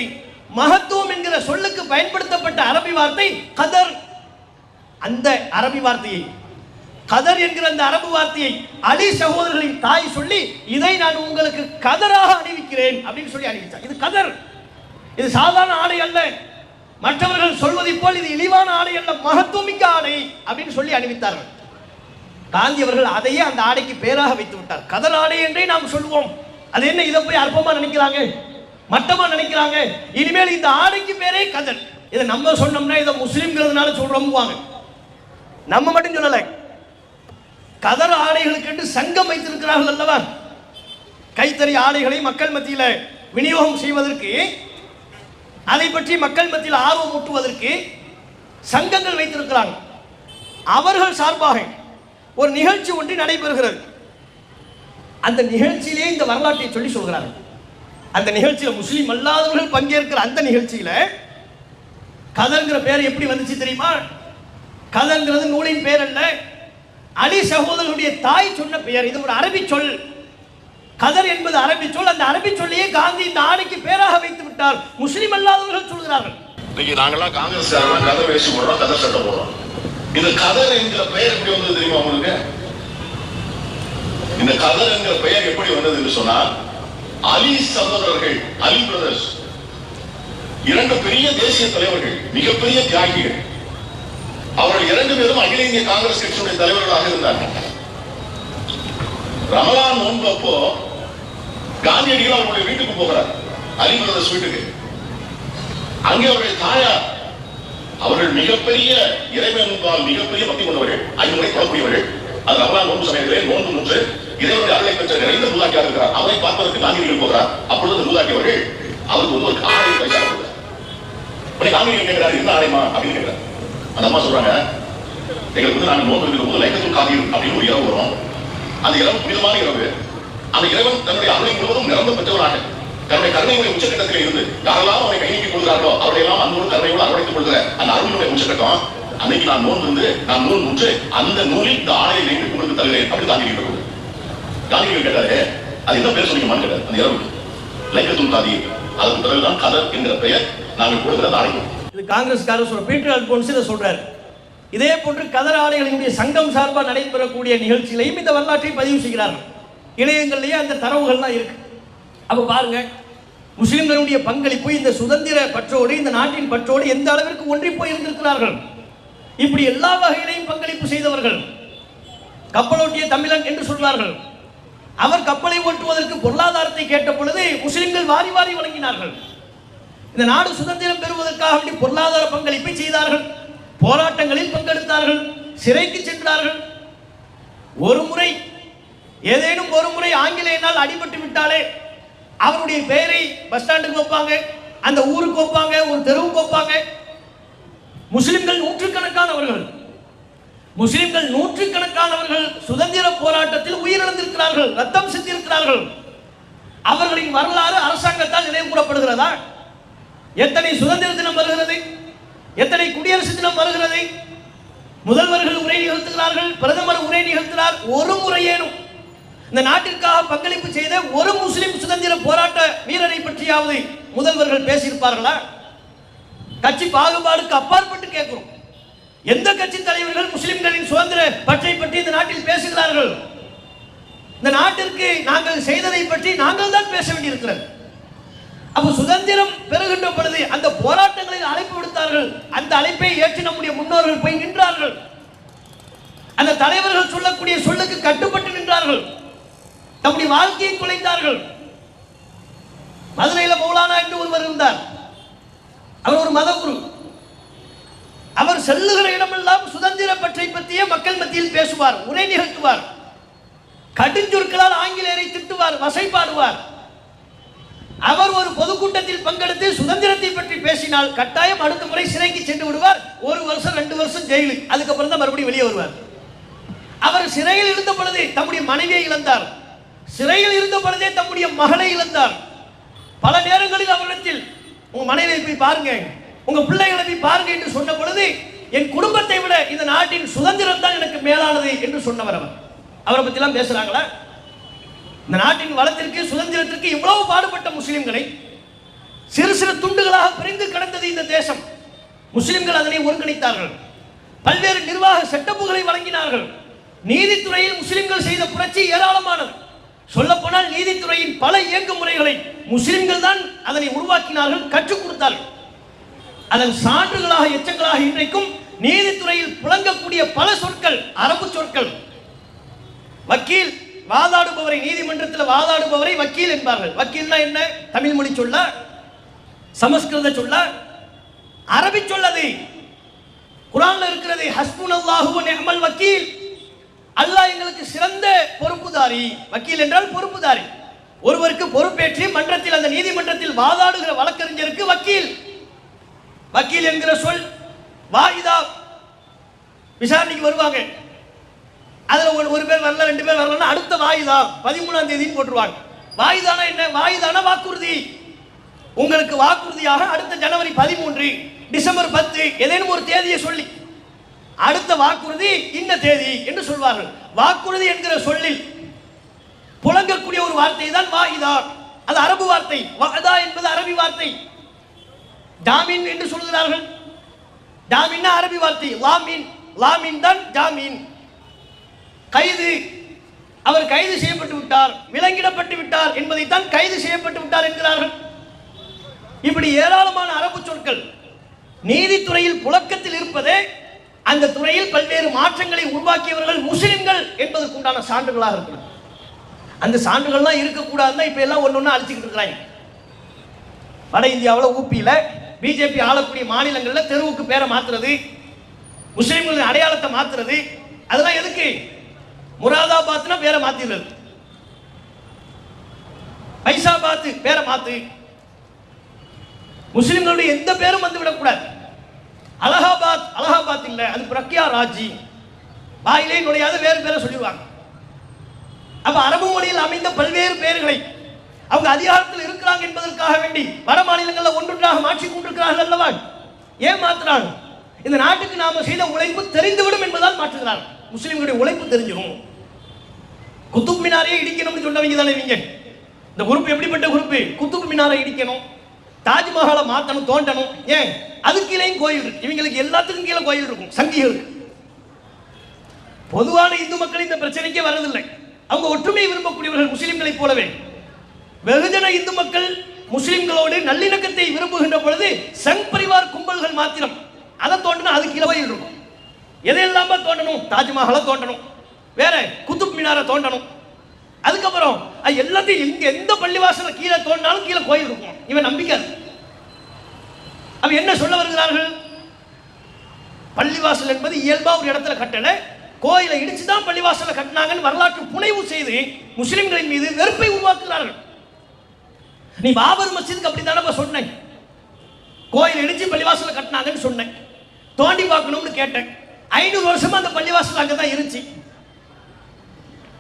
மகத்துவம் என்கிற சொல்லுக்கு பயன்படுத்தப்பட்ட அரபி வார்த்தை கதர். அந்த அரபி வார்த்தையை, கதர் என்கிற அந்த அரபு வார்த்தையை அலி சகோதரர்களின் தாய் சொல்லி, இதை நான் உங்களுக்கு கதராக அணிவிக்கிறேன் அப்படின்னு சொல்லி அணிவித்தார். இது கதர், இது சாதாரண ஆடை அல்ல. மற்றவர்கள் சொல்வதை போல் இது இழிவான ஆடை அல்ல, மகத்துவமிக்க ஆடை அப்படின்னு சொல்லி அணிவித்தார்கள். காந்தி அவர்கள் அதையே அந்த ஆடைக்கு பேராக வைத்து விட்டார். கதர் ஆடை என்றே நாம் சொல்வோம். அது என்ன, இதை போய் அற்பமா நினைக்கிறாங்க, மட்டமா நினைக்கிறாங்க. இனிமேல் இந்த ஆடைக்கு பேரே கதர். இதை நம்ம சொன்னோம்னா இதை முஸ்லிம்ங்கிறதுனால சொல்றோம்வாங்க. நம்ம மட்டும் சொல்லல, கதர் ஆடைகளுக்கு என்று சங்கம் வைத்திருக்கிறார்கள் அல்லவா? கைத்தறி ஆடைகளை மக்கள் மத்தியில் விநியோகம் செய்வதற்கு, அதை பற்றி மக்கள் மத்தியில் ஆர்வம் ஊட்டுவதற்கு சங்கங்கள் வைத்திருக்கிறாங்க. அவர்கள் சார்பாக ஒரு நிகழ்ச்சி ஒன்று நடைபெறுகிறது. அந்த நிகழ்ச்சியிலே இந்த வரலாற்றை சொல்லி சொல்கிறார்கள். அந்த நிகழ்ச்சியில் முஸ்லீம் அல்லாதவர்கள் பங்கேற்கிற அந்த நிகழ்ச்சியில் கதர்ங்கிற பேர் எப்படி வந்துச்சு தெரியுமா? கதர்ங்கிறது நூலின் பேர் அல்ல, அலி சகோதரர்களுடைய தாய் சொன்ன பெயர். இது ஒரு அரபி சொல். கதர் என்பது அரபி சொல். அந்த அரபி சொல்லியே காந்தி இந்த ஆடைக்கு பேராக வைத்து விட்டார். முஸ்லிம் அல்லாதவர்கள் சொல்கிறார்கள். இன்னைக்கு நாங்கெல்லாம் காங்கிரஸ் கதர் வேஷ்டி போடுறோம், கதர் சட்டம் போடுறோம். இந்த கதர் என்கிற பெயர் எப்படி வந்தது தெரியுமா உங்களுக்கு? இந்த கதர் என்கிற பெயர் எப்படி வந்தது என்று சொன்னால், அலி சகோதரர்கள், அலி பிரதர்ஸ், இரண்டு பெரிய தேசிய தலைவர்கள், மிகப்பெரிய தியாகிகள். அவர்கள் இரண்டு பேரும் அகில இந்திய காங்கிரஸ் கட்சியுடைய தலைவர்களாக இருந்தார்கள். ரமலான் நோன்பு அப்போ காந்தியடிகள் அவருடைய வீட்டுக்கு போகிறார், அலி பிரதர்ஸ் வீட்டுக்கு. அங்கே அவருடைய தாயார், அவர்கள் மிகப்பெரிய இறைவனால் மிகப்பெரிய பக்தி கொண்டவர்கள், 5 முறை தொழக்கூடியவர்கள். அது ரமலான் நோன்பு சமயத்திலே நோன்பு முற்று இறைவனுடைய அருளை பெற்ற நிறைந்த மூதாட்டியாக இருக்கிறார். அவரை பார்ப்பதற்கு காந்தியடிகள் போகிறார். அப்பொழுது மூதாட்டி அவர்கள் அவருக்கு ஒரு ஆடை பரிசாக கொடுத்தார். காந்தியடிகள் கேட்கிறார், என்ன ஆடைமா அப்படின்னு கேட்கிறார். அந்த அம்மா சொல்றாங்க, எங்களுக்கு நாங்கள் நோன்பு இருக்கிற போது லைக்கத்துல் காதீர் அப்படின்னு ஒரு இரவு வரும். அந்த இரவு புனிதமான இரவு. அந்த இறைவன் தன்னுடைய அருளை முழுவதும் நிரம்ப பெற்றவராக தன்னுடைய கருணையுடைய உச்சக்கட்டத்தில் இருந்து யாரெல்லாம் அவரை கை நீக்கி கொள்கிறார்களோ அவரையெல்லாம் அன்போடு கருணையோடு அரவணைத்துக் கொள்கிற அந்த அருளுடைய உச்சக்கட்டம். அன்னைக்கு நான் நோன்பு இருந்து நான் நூல் முற்று அந்த நூலில் இந்த ஆடையை நீங்க உங்களுக்கு தருகிறேன் அப்படி காந்தியடிகள் காந்தியடிகள் கேட்டாரு, அது என்ன பேர் சொன்னீங்கன்னு கேட்டார். அந்த இரவு லைக்கத்துல் காதீர், அதற்கு பிறகுதான் கதர் என்கிற பெயர் நாங்கள் கொடுக்கிற ஆடை. இது காங்கிரஸ்காரர் சொல்ற, பீட்டர் அல்போன்ஸ் இதை சொல்றாரு. இதே போன்று கதர் ஆடைகளினுடைய சங்கம் சார்பாக நடைபெறக்கூடிய நிகழ்ச்சிகளையும் இந்த வரலாற்றை பதிவு செய்கிறார்கள். இணையங்கள்லயே அந்த தரவுகள்லாம் இருக்கு. அப்ப பாருங்க, முஸ்லிம்களுடைய பங்களிப்பு இந்த சுதந்திர பற்றோடு, இந்த நாட்டின் பற்றோடு எந்த அளவிற்கு ஒன்றி போய் இருந்திருக்கிறார்கள். இப்படி எல்லா வகையிலையும் பங்களிப்பு செய்தவர்கள். கப்பலோட்டிய தமிழன் என்று சொல்வார்கள். அவர் கப்பலை ஓட்டுவதற்கு பொருளாதாரத்தை கேட்ட பொழுது முஸ்லிம்கள் வாரி வாரி வழங்கினார்கள். இந்த நாடு சுதந்திரம் பெறுவதற்காக வேண்டி பொருளாதார பங்களிப்பை செய்தார்கள். போராட்டங்களில் பங்கெடுத்தார்கள், சிறைக்கு சென்றார்கள். ஒரு முறை, ஏதேனும் ஒரு முறை ஆங்கிலேயனால் அடிபட்டு விட்டாலே அவருடைய பெயரை பஸ் ஸ்டாண்டுக்கு வைப்பாங்க, அந்த ஊருக்கு வைப்பாங்க, ஒரு தெருவுக்கு வைப்பாங்க. முஸ்லிம்கள் நூற்றுக்கணக்கானவர்கள் சுதந்திர போராட்டத்தில் உயிரிழந்திருக்கிறார்கள், ரத்தம் சிந்திருக்கிறார்கள். அவர்களின் வரலாறு அரசாங்கத்தால் நினைவு கூறப்படுகிறதா? எத்தனை சுதந்திர தினம் வருகிறது, எத்தனை குடியரசு தினம் வருகிறது, முதல்வர்கள் உரை நிகழ்த்துகிறார்கள், பிரதமர் உரை நிகழ்த்தினார். ஒரு முறையேனும் இந்த நாட்டிற்காக பங்களிப்பு செய்த ஒரு முஸ்லிம் சுதந்திர போராட்ட வீரரை பற்றியாவது முதல்வர்கள் பேசியிருப்பார்களா? கட்சி பாகுபாடுக்கு அப்பாற்பட்டு கேட்கிறோம். எந்த கட்சி தலைவர்கள் முஸ்லிம்களின் சுதந்திர பற்றை பற்றி இந்த நாட்டில் பேசுகிறார்கள்? இந்த நாட்டிற்கு நாங்கள் செய்ததை பற்றி நாங்கள் தான் பேச வேண்டியிருக்கிறது. அப்ப சுதந்திரம் பெறுகின்ற பொழுது அந்த போராட்டங்களில் அழைப்பு விடுத்தார்கள். அந்த அழைப்பை ஏற்று நம்முடைய முன்னோர்கள் போய் நின்றார்கள். அந்த தலைவர்கள் சொல்லக்கூடிய சொல்லுக்கு கட்டுப்பட்டு நின்றார்கள். நம்முடைய வாழ்க்கையை குலைத்தார்கள். மதுரையில் மௌலானா என்று ஒருவர் இருந்தார். அவர் ஒரு மதகுரு. அவர் செல்லுகிற இடமெல்லாம் சுதந்திர பற்றை பற்றிய மக்கள் மத்தியில் பேசுவார், உரை நிகழ்த்துவார், கடுஞ்சொற்களால் ஆங்கிலேயரை திட்டுவார், வசைப்பாடுவார். அவர் ஒரு பொதுக்கூட்டத்தில் பங்கெடுத்து சுதந்திரத்தை பற்றி பேசினால் கட்டாயம் அடுத்த முறை சிறைக்கு சென்று விடுவார். 1 வருஷம் 2 வருஷம் ஜெயிலு, அதுக்கப்புறம் தான் மறுபடியும் வெளியே வருவார். அவர் சிறையில் இருந்த பொழுதே தம்முடைய மனைவியை இழந்தார். சிறையில் இருந்த பொழுதே தம்முடைய மகளை இழந்தார். பல நேரங்களில் அவரிடத்தில் உங்க மனைவியை போய் பாருங்க, உங்க பிள்ளைகளை போய் பாருங்க என்று சொன்ன பொழுது என் குடும்பத்தை விட இந்த நாட்டின் சுதந்திரம் தான் எனக்கு மேலானது என்று சொன்னவர். அவரை பத்தி எல்லாம் பேசுறாங்களா? இந்த நாட்டின் வளத்திற்கு சுதந்திரத்திற்கு இவ்வளவு பாடுபட்ட முஸ்லிம்களை சிறு சிறு துண்டுகளாக பிரிந்து கிடந்தது இந்த தேசம். முஸ்லிம்கள் அதனை ஒருங்கிணைத்தார்கள். பல்வேறு நிர்வாக செட்டப்புகளை வழங்கினார்கள். நீதித்துறையில் முஸ்லிம்கள் செய்த புரட்சி ஏராளமானது. சொல்லப்போனால் நீதித்துறையின் பல இயங்கு முறைகளை முஸ்லிம்கள் தான் அதனை உருவாக்கினார்கள், கற்றுக் கொடுத்தார்கள். அதன் சான்றுகளாக எச்சங்களாக இன்றைக்கும் நீதித்துறையில் புழங்கக்கூடிய பல சொற்கள் அரபு சொற்கள். வக்கீல் வாதாடுபவரை, நீதிமன்றத்தில் வாதாடுபவரை வக்கீல் என்பார்கள். வக்கீல்னா என்ன? தமிழ் மொழி சொல்ல, சமஸ்கிருத சொல்ல, அரபி சொல்லது. குர்ஆன்ல இருக்கிறது, ஹஸ்புனல்லாஹு வ நிஅமல் வக்கீல். அல்லாஹ் எங்களுக்கு சிறந்த பொறுப்புதாரி. வக்கீல் என்றால் பொறுப்புதாரி. ஒருவருக்கு பொறுப்பேற்று மன்றத்தில், அந்த நீதிமன்றத்தில் வாதாடுகிற வழக்கறிஞருக்கு வக்கீல். வக்கீல் என்கிற சொல் வாயிதா, விசாரணைக்கு வருவாங்க. அதுல ஒரு பேர் வரல, 2 பேர் வரலன்னா அடுத்த வாயிதா 13ஆம் தேதின்னு போட்டுருவாங்க. வாயிதானா என்ன? வாயிதானா வாக்குறுதி. உங்களுக்கு வாக்குறுதியாக அடுத்த ஜனவரி 13, டிசம்பர் 10 ஏதேனும் ஒரு தேதியை சொல்லி அடுத்த வாக்குறுதி இந்த தேதி என்று சொல்வார்கள். வாக்குறுதி என்கிற சொல்லில் புழங்கக்கூடிய ஒரு வார்த்தை தான் வாயிதா. அது அரபு வார்த்தை. வாதா என்பது அரபி வார்த்தை. ஜாமீன் என்று சொல்கிறார்கள். ஜாமீன் அரபி வார்த்தை. லாமீன், லாமீன் தான் ஜாமீன். கைது, அவர் கைது செய்யப்பட்டு விட்டார், விலங்கிடப்பட்டு விட்டார் என்பதைத்தான் கைது செய்யப்பட்டு விட்டார் என்கிறார்கள். இப்படி ஏராளமான அரபு சொற்கள் நீதித்துறையில் புழக்கத்தில் இருப்பதே அந்த துறையில் பல்வேறு மாற்றங்களை உருவாக்கியவர்கள் முஸ்லிம்கள் என்பதற்குண்டான சான்றுகளாக இருக்கிறது. அந்த சான்றுகள்லாம் இருக்கக்கூடாதுன்னா இப்ப எல்லாம் ஒன்னொன்னு அழிச்சுக்கிட்டு இருக்கிறாங்க. வட இந்தியாவில் ஊப்பியில பிஜேபி ஆளக்கூடிய மாநிலங்களில் தெருவுக்கு பேரை மாத்துறது, முஸ்லிம்களின் அடையாளத்தை மாத்துறது, அதெல்லாம் எதுக்கு? முராதாபாத்னா பேரை மாத்திடுறது, பைசாபாத் பேரை மாத்து, முஸ்லிம்களுடைய எந்த பேரும் வந்து விடக்கூடாது. அலகாபாத், அலகாபாத் இல்ல, அது பிரக்யா ராஜி, வாயிலே நுழையாத வேறு பேரை சொல்லிடுவாங்க. அப்ப அரபு மொழியில் அமைந்த பல்வேறு பெயர்களை அவங்க அதிகாரத்தில் இருக்கிறாங்க என்பதற்காக வேண்டி வட மாநிலங்களில் ஒன்றொன்றாக மாற்றி கொண்டிருக்கிறார்கள் அல்லவா? ஏன் மாற்றுறாங்க? இந்த நாட்டுக்கு நாம செய்த உழைப்பு தெரிந்துவிடும் என்பதால் மாற்றுகிறார்கள். முஸ்லிம்களுடைய உழைப்பு தெரிஞ்சிடும். குத்துப் மினாரே இடிக்கணும்னு சொன்னவங்க தானே இவங்க. இந்த குரூப் எப்படிப்பட்ட குரூப்? குத்துப் மினாரை இடிக்கணும், தாஜ்மஹாலை மாற்றணும், தோண்டணும். ஏன்? அது கீழேயும் கோயில் இருக்கு. இவங்களுக்கு எல்லாத்துக்கும் கீழே கோயில் இருக்கும், சங்கிகளுக்கு. பொதுவான இந்து மக்கள் இந்த பிரச்சனைக்கே வரதில்லை. அவங்க ஒற்றுமையை விரும்பக்கூடியவர்கள் முஸ்லிம்களை போலவே. வெகுஜன இந்து மக்கள் முஸ்லிம்களோடு நல்லிணக்கத்தை விரும்புகின்ற பொழுது சங் பரிவார் கும்பல்கள் மாத்திரம் அதை தோண்டணும், அது கீழே கோயில் இருக்கும். எதையெல்லாம தோண்டணும்? தாஜ்மஹாலை தோண்டணும், வேற குத்துப் மினாரை தோண்டணும். அதுக்கப்புறம் எல்லாத்தையும் இங்க எந்த பள்ளிவாசல கீழே தோண்டினாலும் கீழே கோயில் இருக்கும். இவன் நம்பிக்கை. அவன் என்ன சொல்ல வருகிறார்கள்? பள்ளிவாசல் என்பது இயல்பா ஒரு இடத்துல கட்டல, கோயிலை இடிச்சுதான் பள்ளிவாசல கட்டினாங்கன்னு வரலாற்று புனைவு செய்து முஸ்லிம்களின் மீது வெறுப்பை உருவாக்குகிறார்கள். நீ பாபர் மஸ்ஜிதுக்கு அப்படித்தானே சொன்னேன், கோயில் இடிச்சு பள்ளிவாசல கட்டினாங்கன்னு சொன்னேன், தோண்டி பார்க்கணும்னு கேட்டேன். 500 வருஷமா அந்த பள்ளிவாசல் அங்கதான் இருந்துச்சு.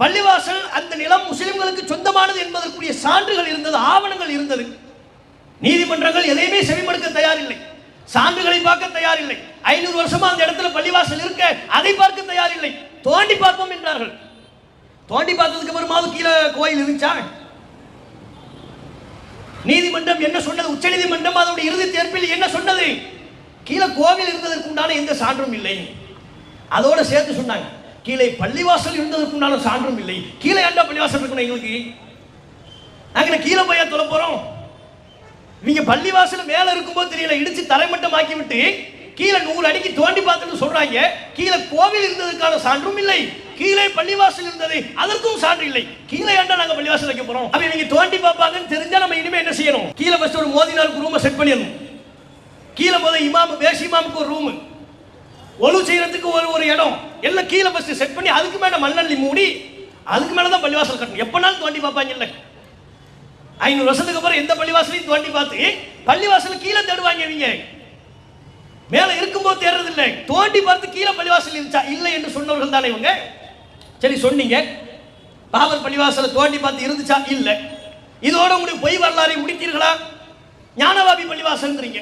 பள்ளிவாசல் அந்த நிலம் முஸ்லிம்களுக்கு சொந்தமானது என்பதற்குரிய சான்றுகள் இருந்தது, ஆவணங்கள் இருந்தது. நீதிமன்றங்கள் எதையுமே செவிமடுக்க தயாரில்லை, சான்றுகளை பார்க்க தயாரில்லை. 500 வருஷமா அந்த இடத்துல பள்ளிவாசல் இருக்க அதை பார்க்க தயாரில்லை. தோண்டி பார்ப்போம் என்றார்கள். தோண்டி பார்த்ததுக்கு அப்புறமாவது கீழே கோயில் இருந்துச்சா? நீதிமன்றம் என்ன சொன்னது? உச்ச நீதிமன்றம் அதனுடைய இறுதி தீர்ப்பில் என்ன சொன்னது? கீழே கோவில் இருந்ததற்கு உண்டான எந்த சான்றும் இல்லை. அதோட சேர்த்து சொன்னாங்க, கீழே பள்ளிவாசல் இருந்ததற்கு உண்டான சான்றும் இல்லை. கீழே ஏண்டா பள்ளிவாசல் இருக்கணும் எங்களுக்கு? நாங்க கீழே போய் தொலை போறோம்? இவங்க பள்ளிவாசல் மேல இருக்கும்போது தெரியல, இடிச்சு தரைமட்டமாக்கி விட்டு கீழே 100 அடிக்கு தோண்டி பார்த்துன்னு சொல்றாங்க. கீழே கோவில் இருந்ததுக்கான சான்றும் இல்லை, கீழே பள்ளிவாசல் இருந்தது அதற்கும் சான்று இல்லை. கீழே ஏன்டா நாங்க பள்ளிவாசல் வைக்க போறோம்? அப்ப இவங்க தோண்டி பார்ப்பாங்கன்னு தெரிஞ்சா நம்ம இனிமே என்ன செய்யணும்? கீழே ஃபர்ஸ்ட் ஒரு மோதினாருக்கு ரூமை செட் பண்ணிடணும். கீழே முதல் இமாம் பேஷ் இமாமுக்கு ஒரு ரூம், ஒழு செய்யறதுக்கு ஒரு இடம் எல்லாம் கீழே ஃபர்ஸ்ட் செட் பண்ணி அதுக்கு மேல மண்ணள்ளி மூடி அதுக்கு மேலதான் பள்ளிவாசல் கட்டணும். எப்பனாலும் தோண்டி பார்ப்பாங்க. இல்ல 500 வருஷத்துக்கு அப்புறம் எந்த பள்ளிவாசலையும் தோண்டி பார்த்து பள்ளிவாசல் கீழே தேடுவாங்க. இவங்க மேல இருக்கும்போது தேடுறது இல்லை, தோண்டி பார்த்து கீழே பள்ளிவாசல் இருந்துச்சா இல்லை என்று சொன்னவர்கள் தானே இவங்க. சரி சொன்னீங்க, பாபர் பள்ளிவாசலை தோண்டி பார்த்து இருந்துச்சா இல்லை. இதோட உங்களுக்கு பொய் வரலாறை முடித்தீர்களா? ஞானவாபி பள்ளிவாசல்ன்றீங்க,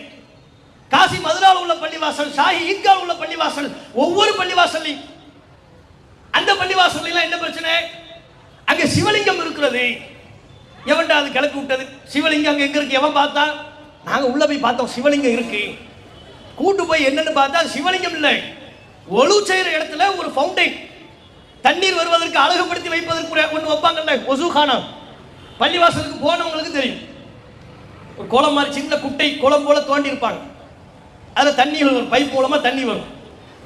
காசி மதுராவில் உள்ள பள்ளிவாசல், ஷாஹி ஈத்கால் உள்ள பள்ளிவாசல், ஒவ்வொரு பள்ளிவாசலையும் அந்த பள்ளிவாசல் என்ன பிரச்சனை? அங்க சிவலிங்கம் இருக்கிறது. எவன்டா அது கிளப்பி விட்டது? சிவலிங்கம் அங்க எங்க இருக்கு? எவன் பார்த்தா? நாங்க உள்ள போய் பார்த்தோம், சிவலிங்கம் இருக்கு. கூட்டு போய் என்னன்னு பார்த்தா சிவலிங்கம் இல்லை, ஒழு செய்யற இடத்துல ஒரு ஃபவுண்டைன், தண்ணீர் வருவதற்கு அழகுபடுத்தி வைப்பதற்கு ஒன்று வைப்பாங்கல்ல, ஒசுகானா. பள்ளிவாசலுக்கு போனவங்களுக்கு தெரியும், ஒரு குளம் மாதிரி சின்ன குட்டை குளம் போல தோண்டி இருப்பாங்க. அதில் தண்ணீர் வரும், பைப் மூலமா தண்ணி வரும்.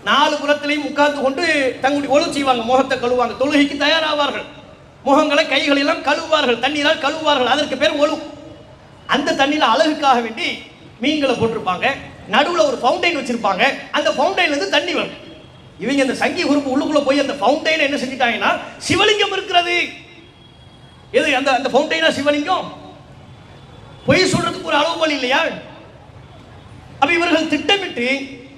4 புறத்திலையும் உட்கார்ந்து கொண்டு தங்களுடைய ஒழு செய்வாங்க, முகத்தை கழுவாங்க, தொழுகைக்கு தயாராவார்கள், முகங்களை கைகளை எல்லாம் கழுவுவார்கள், தண்ணீரால் கழுவுவார்கள். அதற்கு பேர் ஒழு. அந்த தண்ணியில அழகுக்காக வேண்டி மீன்களை போட்டிருப்பாங்க, நடுவில் ஒரு ஃபவுண்டைன் வச்சிருப்பாங்க, அந்த ஃபவுண்டைன்ல இருந்து தண்ணி வரும். இவங்க அந்த சங்கி குரூப் உள்ளுக்குள்ள போய் அந்த ஃபவுண்டைனை என்ன செஞ்சிட்டாங்கன்னா சிவலிங்கம் இருக்கிறது. எது அந்த ஃபவுண்டைனா சிவலிங்கம்? பொய் சொல்றதுக்கு ஒரு அளவுகோல் இல்லையா? அப்ப இவர்கள் திட்டமிட்டு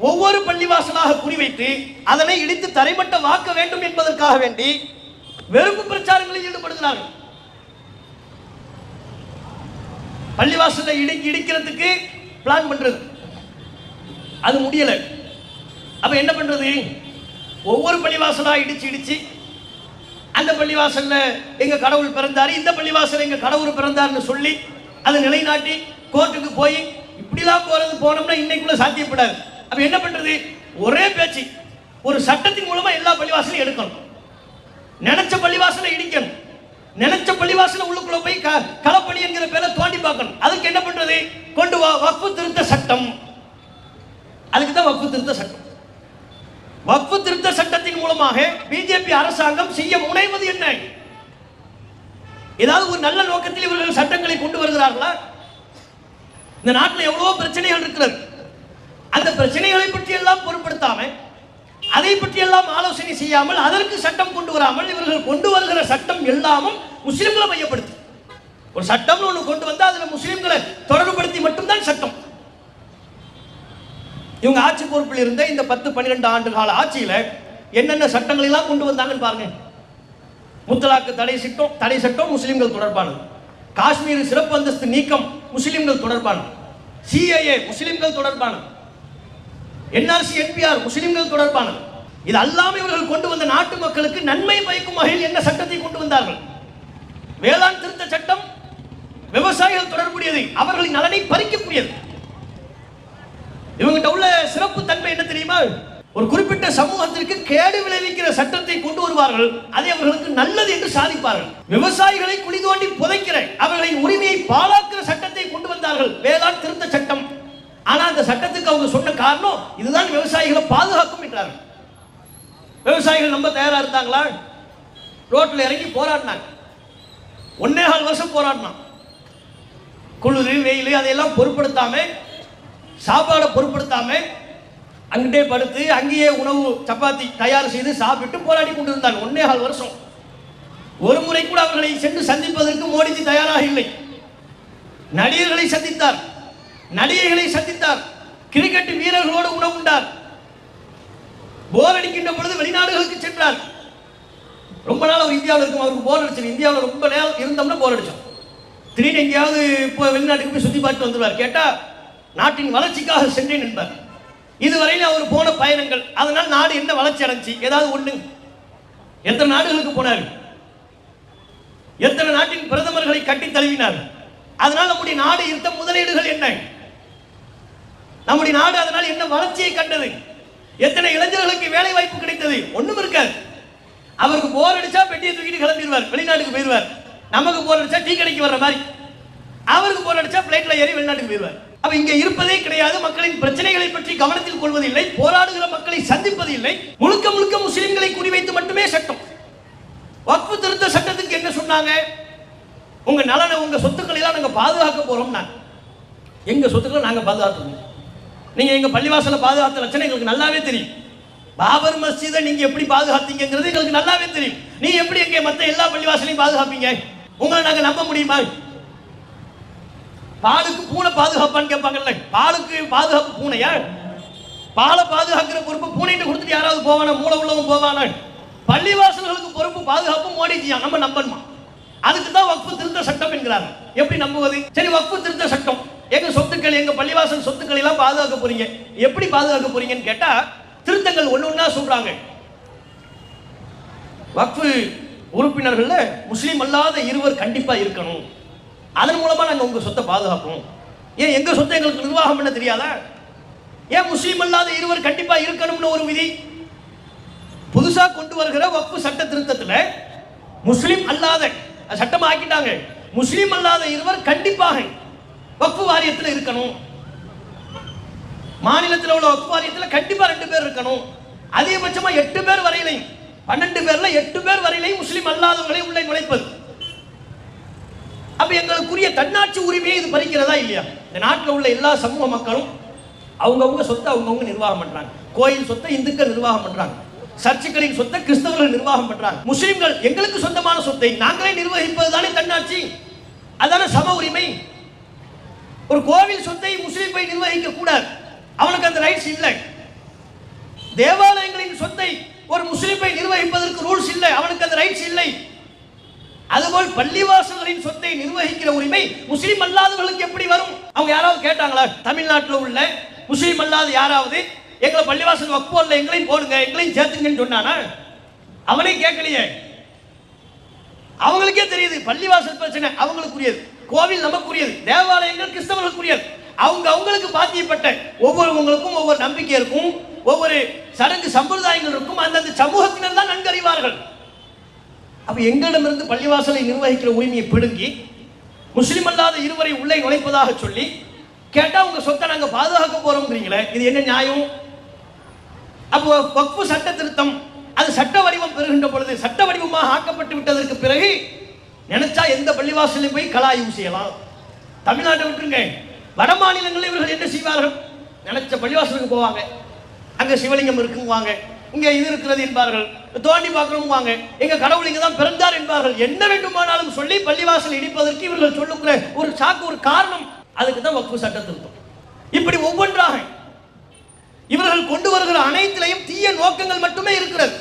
ஒவ்வொரு பள்ளிவாசலாக குறிவைத்து அதனை இடித்து தரைமட்டமாக்க வேண்டும் என்பதற்காக வேண்டி வெறுப்பு பிரச்சாரங்களில் ஈடுபடுகிறார்கள். பள்ளிவாசலை இடிக்கிறதுக்கு பிளான் பண்றது, அது முடியல. அப்ப என்ன பண்றது? ஒவ்வொரு பள்ளிவாசலா இடிச்சு அந்த பள்ளிவாசல்ல எங்க கடவுள் பிறந்தாரு, இந்த பள்ளிவாசல் எங்க கடவுள் பிறந்தாருன்னு சொல்லி அதை நிலைநாட்டி கோர்ட்டுக்கு போய் இப்படிலாம் போனோம்னா இன்னைக்குள்ள சாத்தியப்படாது. அப்ப என்ன பண்றது? ஒரே பேச்சு, ஒரு சட்டத்தின் மூலமா எல்லா பள்ளிவாசலையும் எடுக்கணும். நினைச்ச பள்ளிவாசலை இடிக்கணும், நினைச்ச பள்ளிவாசல உள்ளுக்குள்ள போய் களப்பணி என்கிற பேரை தோண்டி பார்க்கணும். அதுக்கு என்ன பண்றது? கொண்டு வா வக்ஃபு திருத்த சட்டம். அதுக்கு தான் வக்ஃபு திருத்த சட்டம். வக்ஃபு திருத்த சட்டத்தின் மூலமாக பிஜேபி அரசாங்கம் செய்ய முனைவது என்ன? ஏதாவது ஒரு நல்ல நோக்கத்தில் இவர்கள் சட்டங்களை கொண்டு வருகிறார்களா? இந்த நாட்டில் எவ்வளவோ பிரச்சனைகள் இருக்கிறது, அந்த பிரச்சனைகளை பற்றி எல்லாம் பொருட்படுத்தாம, அதை பற்றி எல்லாம் ஆலோசனை செய்யாமல், அதற்கு சட்டம் கொண்டு வராமல், இவர்கள் கொண்டு வருகிற சட்டம் எல்லாமும் முஸ்லிம்களை மையப்படுத்தி ஒரு சட்டம் ஒன்று கொண்டு வந்தா அதுல முஸ்லிம்களை தொடர்புபடுத்தி மட்டும்தான் சட்டம். இவங்க ஆட்சி பொறுப்பில் இருந்த இந்த 10-12 ஆண்டு கால ஆட்சியில என்னென்ன சட்டங்கள் எல்லாம் கொண்டு வந்தாங்கன்னு பாருங்க. முத்தலாக்கு தடை சட்டம் முஸ்லிம்கள் தொடர்பானது, காஷ்மீர் சிறப்பு அந்தஸ்து நீக்கம் முஸ்லிம்கள் தொடர்பானது, சிஏஏ முஸ்லிம்கள் தொடர்பானது, என்ஆர்சி என்பிஆர் முஸ்லிம்கள் தொடர்பானது. இது அல்லாமல் இவர்கள் கொண்டு வந்த நாட்டு மக்களுக்கு நன்மை பயக்கும் வகையில் என்ன சட்டத்தை கொண்டு வந்தார்கள்? வேளாண் திருத்த சட்டம் விவசாயிகள் தொடர்புடையது, அவர்களின் நலனை பறிக்கக்கூடியது. இவங்கிட்ட உள்ள சிறப்பு தன்மை என்ன தெரியுமா? ஒரு குறிப்பிட்ட சமூகத்திற்கு கேடு விளைவிக்கிற சட்டத்தை கொண்டு வருவார்கள், அதை அவர்களுக்கு நல்லது என்று சாதிப்பார்கள். விவசாயிகளை குழி தோண்டி புதைக்கிற அவர்களின் உரிமையை பாழாக்குற சட்டத்தை கொண்டு வந்தார்கள், வேளாண் திருத்த சட்டம். ஆனா அந்த சட்டத்துக்கு அவங்க சொன்ன காரணம் இதுதான் விவசாயிகளை பாதுகாக்கும் என்றார்கள். விவசாயிகள் நம்ம தயாரா இருந்தாங்களா? ரோட்ல இறங்கி போராடினாங்க, 1.25 வருஷம் போராடினான். குளிர் வெயில் அதையெல்லாம் பொருட்படுத்தாம, சாப்பாடை பொருட்படுத்தாம அங்கிட்டே படுத்து அங்கேயே உணவு சப்பாத்தி தயார் செய்து சாப்பிட்டு போராடி கொண்டிருந்தார் 1.25 வருஷம். ஒரு முறை கூட அவர்களை சென்று சந்திப்பதற்கு மோடிஜி தயாராக இல்லை. நடிகர்களை சந்தித்தார், நடிகைகளை சந்தித்தார், கிரிக்கெட் வீரர்களோடு உணவு உண்டார். போர் அடிக்கின்ற பொழுது வெளிநாடுகளுக்கு சென்றார். ரொம்ப நாள் அவர் இந்தியாவில் இருக்கும், அவருக்கு போர் அடிச்சது. இந்தியாவில் ரொம்ப நேரம் இருந்தோம்னா போர் அடிச்சோம். திடீர்னு எங்கேயாவது இப்போ வெளிநாட்டுக்கு போய் சுற்றி பார்த்து வந்துடுவார். கேட்டா நாட்டின் வளர்ச்சிக்காக சென்றேன் என்பார். இதுவரையில் அவர் போன பயணங்கள், அதனால் நாடு என்ன வளர்ச்சி அடைஞ்சி ஏதாவது ஒண்ணு? எத்தனை நாடுகளுக்கு போனார்? எத்தனை நாட்டின் பிரதமர்களை கட்டி தழுவினார்? அதனால் நம்முடைய நாடு இருந்த முதலீடுகள் என்ன? நம்முடைய நாடு அதனால் என்ன வளர்ச்சியை கண்டது? எத்தனை இளைஞர்களுக்கு வேலை வாய்ப்பு கிடைத்தது? ஒண்ணும் இருக்காது. அவருக்கு போர் அடிச்சா பெட்டியை தூக்கிட்டு கிளம்பிடுவார், வெளிநாட்டுக்கு போயிடுவார். நமக்கு போர் அடிச்சா டீ கடைக்கு வர்ற மாதிரி. அவருக்கு போர் அடிச்சா பிளைட்ல ஏறி வெளிநாட்டுக்கு போயிடுவார். அப்ப இங்க இருப்பதே கிடையாது, மக்களின் பிரச்சனைகளை பற்றி கவனத்தில் கொள்வதில்லை, போராடுகிற மக்களை சந்திப்பது இல்லை, முழுக்க முழுக்க முஸ்லிம்களை குறிவைத்து மட்டுமே சட்டம். வக்ஃப் திருத்த சட்டத்துக்கு என்ன சொன்னாங்க? உங்க நலனை, உங்க சொத்துக்களை எல்லாம் நாங்க பாதுகாக்க போறோம். எங்க சொத்துக்களை நாங்க பாதுகாத்துக்கணும். நீங்க எங்க பள்ளிவாசல பாதுகாத்த லட்சணம் எங்களுக்கு நல்லாவே தெரியும். பாபர் மஸ்ஜிதை நீங்க எப்படி பாதுகாத்தீங்கிறது எங்களுக்கு நல்லாவே தெரியும். நீ எப்படி எங்க மத்த எல்லா பள்ளிவாசலையும் பாதுகாப்பீங்க? உங்களை நாங்க நம்ப முடியுமா? பாலுக்கு பூனை பாதுகாப்பான்னு கேட்பாங்கல்ல, பாலுக்கு பாதுகாப்பு பூனையா? பாலை பாதுகாக்கிற பொறுப்பு பூனைட்டு கொடுத்துட்டு யாராவது போவானா? மூளை உள்ளவன் போவானா? பள்ளிவாசல்களுக்கு பொறுப்பு பாதுகாப்பு மோடிஜியா, நம்ம நம்பணுமா? அதுக்கு தான் வக்ஃப் திருத்த சட்டம் என்கிறாங்க. எப்படி நம்புவது? சரி, வக்ஃப் திருத்த சட்டம், எங்க சொத்துக்கள், எங்க பள்ளிவாசல் சொத்துக்களை எல்லாம் பாதுகாக்க போறீங்க, எப்படி பாதுகாக்க போறீங்கன்னு கேட்டா திருத்தங்கள் ஒண்ணு சொல்றாங்க. வக்ஃப் உறுப்பினர்கள்ல முஸ்லீம் அல்லாத இருவர் கண்டிப்பா இருக்கணும், அதன் மூலமா நாங்க உங்க சொத்தை பாதுகாப்போம். ஏன் எங்க சொத்தை எங்களுக்கு நிர்வாகம் பண்ண தெரியாதா? ஏன் முஸ்லீம் அல்லாத இருவர் கண்டிப்பா இருக்கணும்னு ஒரு விதி புதுசா கொண்டு வருகிற வக்ஃப் சட்ட திருத்தத்துல முஸ்லீம் அல்லாத சட்டம் ஆக்கிட்டாங்க. முஸ்லீம் அல்லாத இருவர் கண்டிப்பாக வக்ஃப் வாரியத்தில் இருக்கணும். மாநிலத்தில் உள்ள வக்ஃப் வாரியத்தில் கண்டிப்பா 2 பேர் இருக்கணும். அதிகபட்சமா 8 பேர் வரையிலையும், 12 பேர்ல 8 பேர் வரையிலையும் முஸ்லீம் அல்லாதவர்களை உள்ளே நுழைப்பது. அப்ப எங்களுக்குரிய தன்னாட்சி உரிமையை இது பறிக்கிறதா இல்லையா? இந்த நாட்டில் உள்ள எல்லா சமூக மக்களும் அவங்கவுங்க சொத்தை அவங்கவுங்க நிர்வாகம் பண்றாங்க. கோயில் சொத்தை இந்துக்கள் நிர்வாகம் பண்றாங்க, சர்ச்சுகளின் சொத்தை கிறிஸ்தவர்கள் நிர்வாகம் பண்றாங்க. முஸ்லிம்கள் எங்களுக்கு சொந்தமான சொத்தை நாங்களே நிர்வகிப்பது தானே தன்னாட்சி, அதான சம உரிமை. ஒரு கோவில் சொத்தை முஸ்லீம் போய் நிர்வகிக்க கூடாது, அவனுக்கு அந்த ரைட்ஸ் இல்லை. தேவாலயங்களின் சொத்தை ஒரு முஸ்லீம் போய் நிர்வகிப்பதற்கு ரூல்ஸ் இல்லை, அவனுக்கு அந்த ரைட்ஸ் இல்லை. அதுபோல் பள்ளிவாசல்களின் சொத்தை நிர்வகிக்கிற உரிமை முஸ்லீம் அல்லாதவர்களுக்கு எப்படி வரும்? அவங்க யாராவது கேட்டாங்களா? தமிழ்நாட்டில் உள்ள முஸ்லீம் அல்லாத யாராவது எங்களை பள்ளிவாசல் வக்ஃப் போர்டுல எங்களையும் போடுங்க, எங்களையும் சேர்த்துங்கன்னு சொன்னானா? அவனே கேட்கலையே. அவங்களுக்கே தெரியுது பள்ளிவாசல் பிரச்சனை அவங்களுக்குரியது, கோவில் நமக்குரியது, தேவாலயங்கள் கிறிஸ்தவர்களுக்குரியது. அவங்களுக்கு பாத்தியப்பட்ட ஒவ்வொருவங்களுக்கும் ஒவ்வொரு நம்பிக்கை இருக்கும், ஒவ்வொரு சடங்கு சம்பிரதாயங்கள் இருக்கும். அந்தந்த சமூகத்தினர் தான் நன்கு அறிவார்கள். அப்ப எங்களிடமிருந்து பள்ளிவாசலை நிர்வகிக்கிற உரிமையை பிடுங்கி முஸ்லிம் அல்லாத இருவரை உள்ளே நுழைப்பதாக சொல்லி கேட்டா உங்க சொத்தை நாங்க பாதுகாக்க போறோம்ங்கிறீங்களே, இது என்ன நியாயம்? அப்போ வக்ஃப் சட்ட திருத்தம் அது சட்ட வடிவம் பெறுகின்ற பொழுது, சட்ட வடிவமாக ஆக்கப்பட்டு விட்டதற்கு பிறகு நினைச்சா எந்த பள்ளிவாசலையும் போய் கலாய்வு செய்யலாம். தமிழ்நாட்டை விட்டுருங்க, வட மாநிலங்களில் இவர்கள் என்ன செய்வார்கள்? நினைச்ச பள்ளிவாசலுக்கு போவாங்க, அங்க சிவலிங்கம் இருக்குவாங்க, இங்க இது இருக்கிறது என்பார்கள், தோண்டி பார்க்கணும் வாங்க, எங்க கடவுள் இங்க தான் பிறந்தார் என்பார்கள். என்ன வேண்டுமானாலும் சொல்லி பள்ளிவாசல் இடிப்பதற்கு இவர்கள் சொல்லுகிற ஒரு சாக்கு, ஒரு காரணம், அதுக்கு தான் வக்ஃப் சட்ட திருத்தம். இப்படி ஒவ்வொன்றாக இவர்கள் கொண்டு வருகிற அனைத்திலையும் தீய நோக்கங்கள் மட்டுமே இருக்கிறது.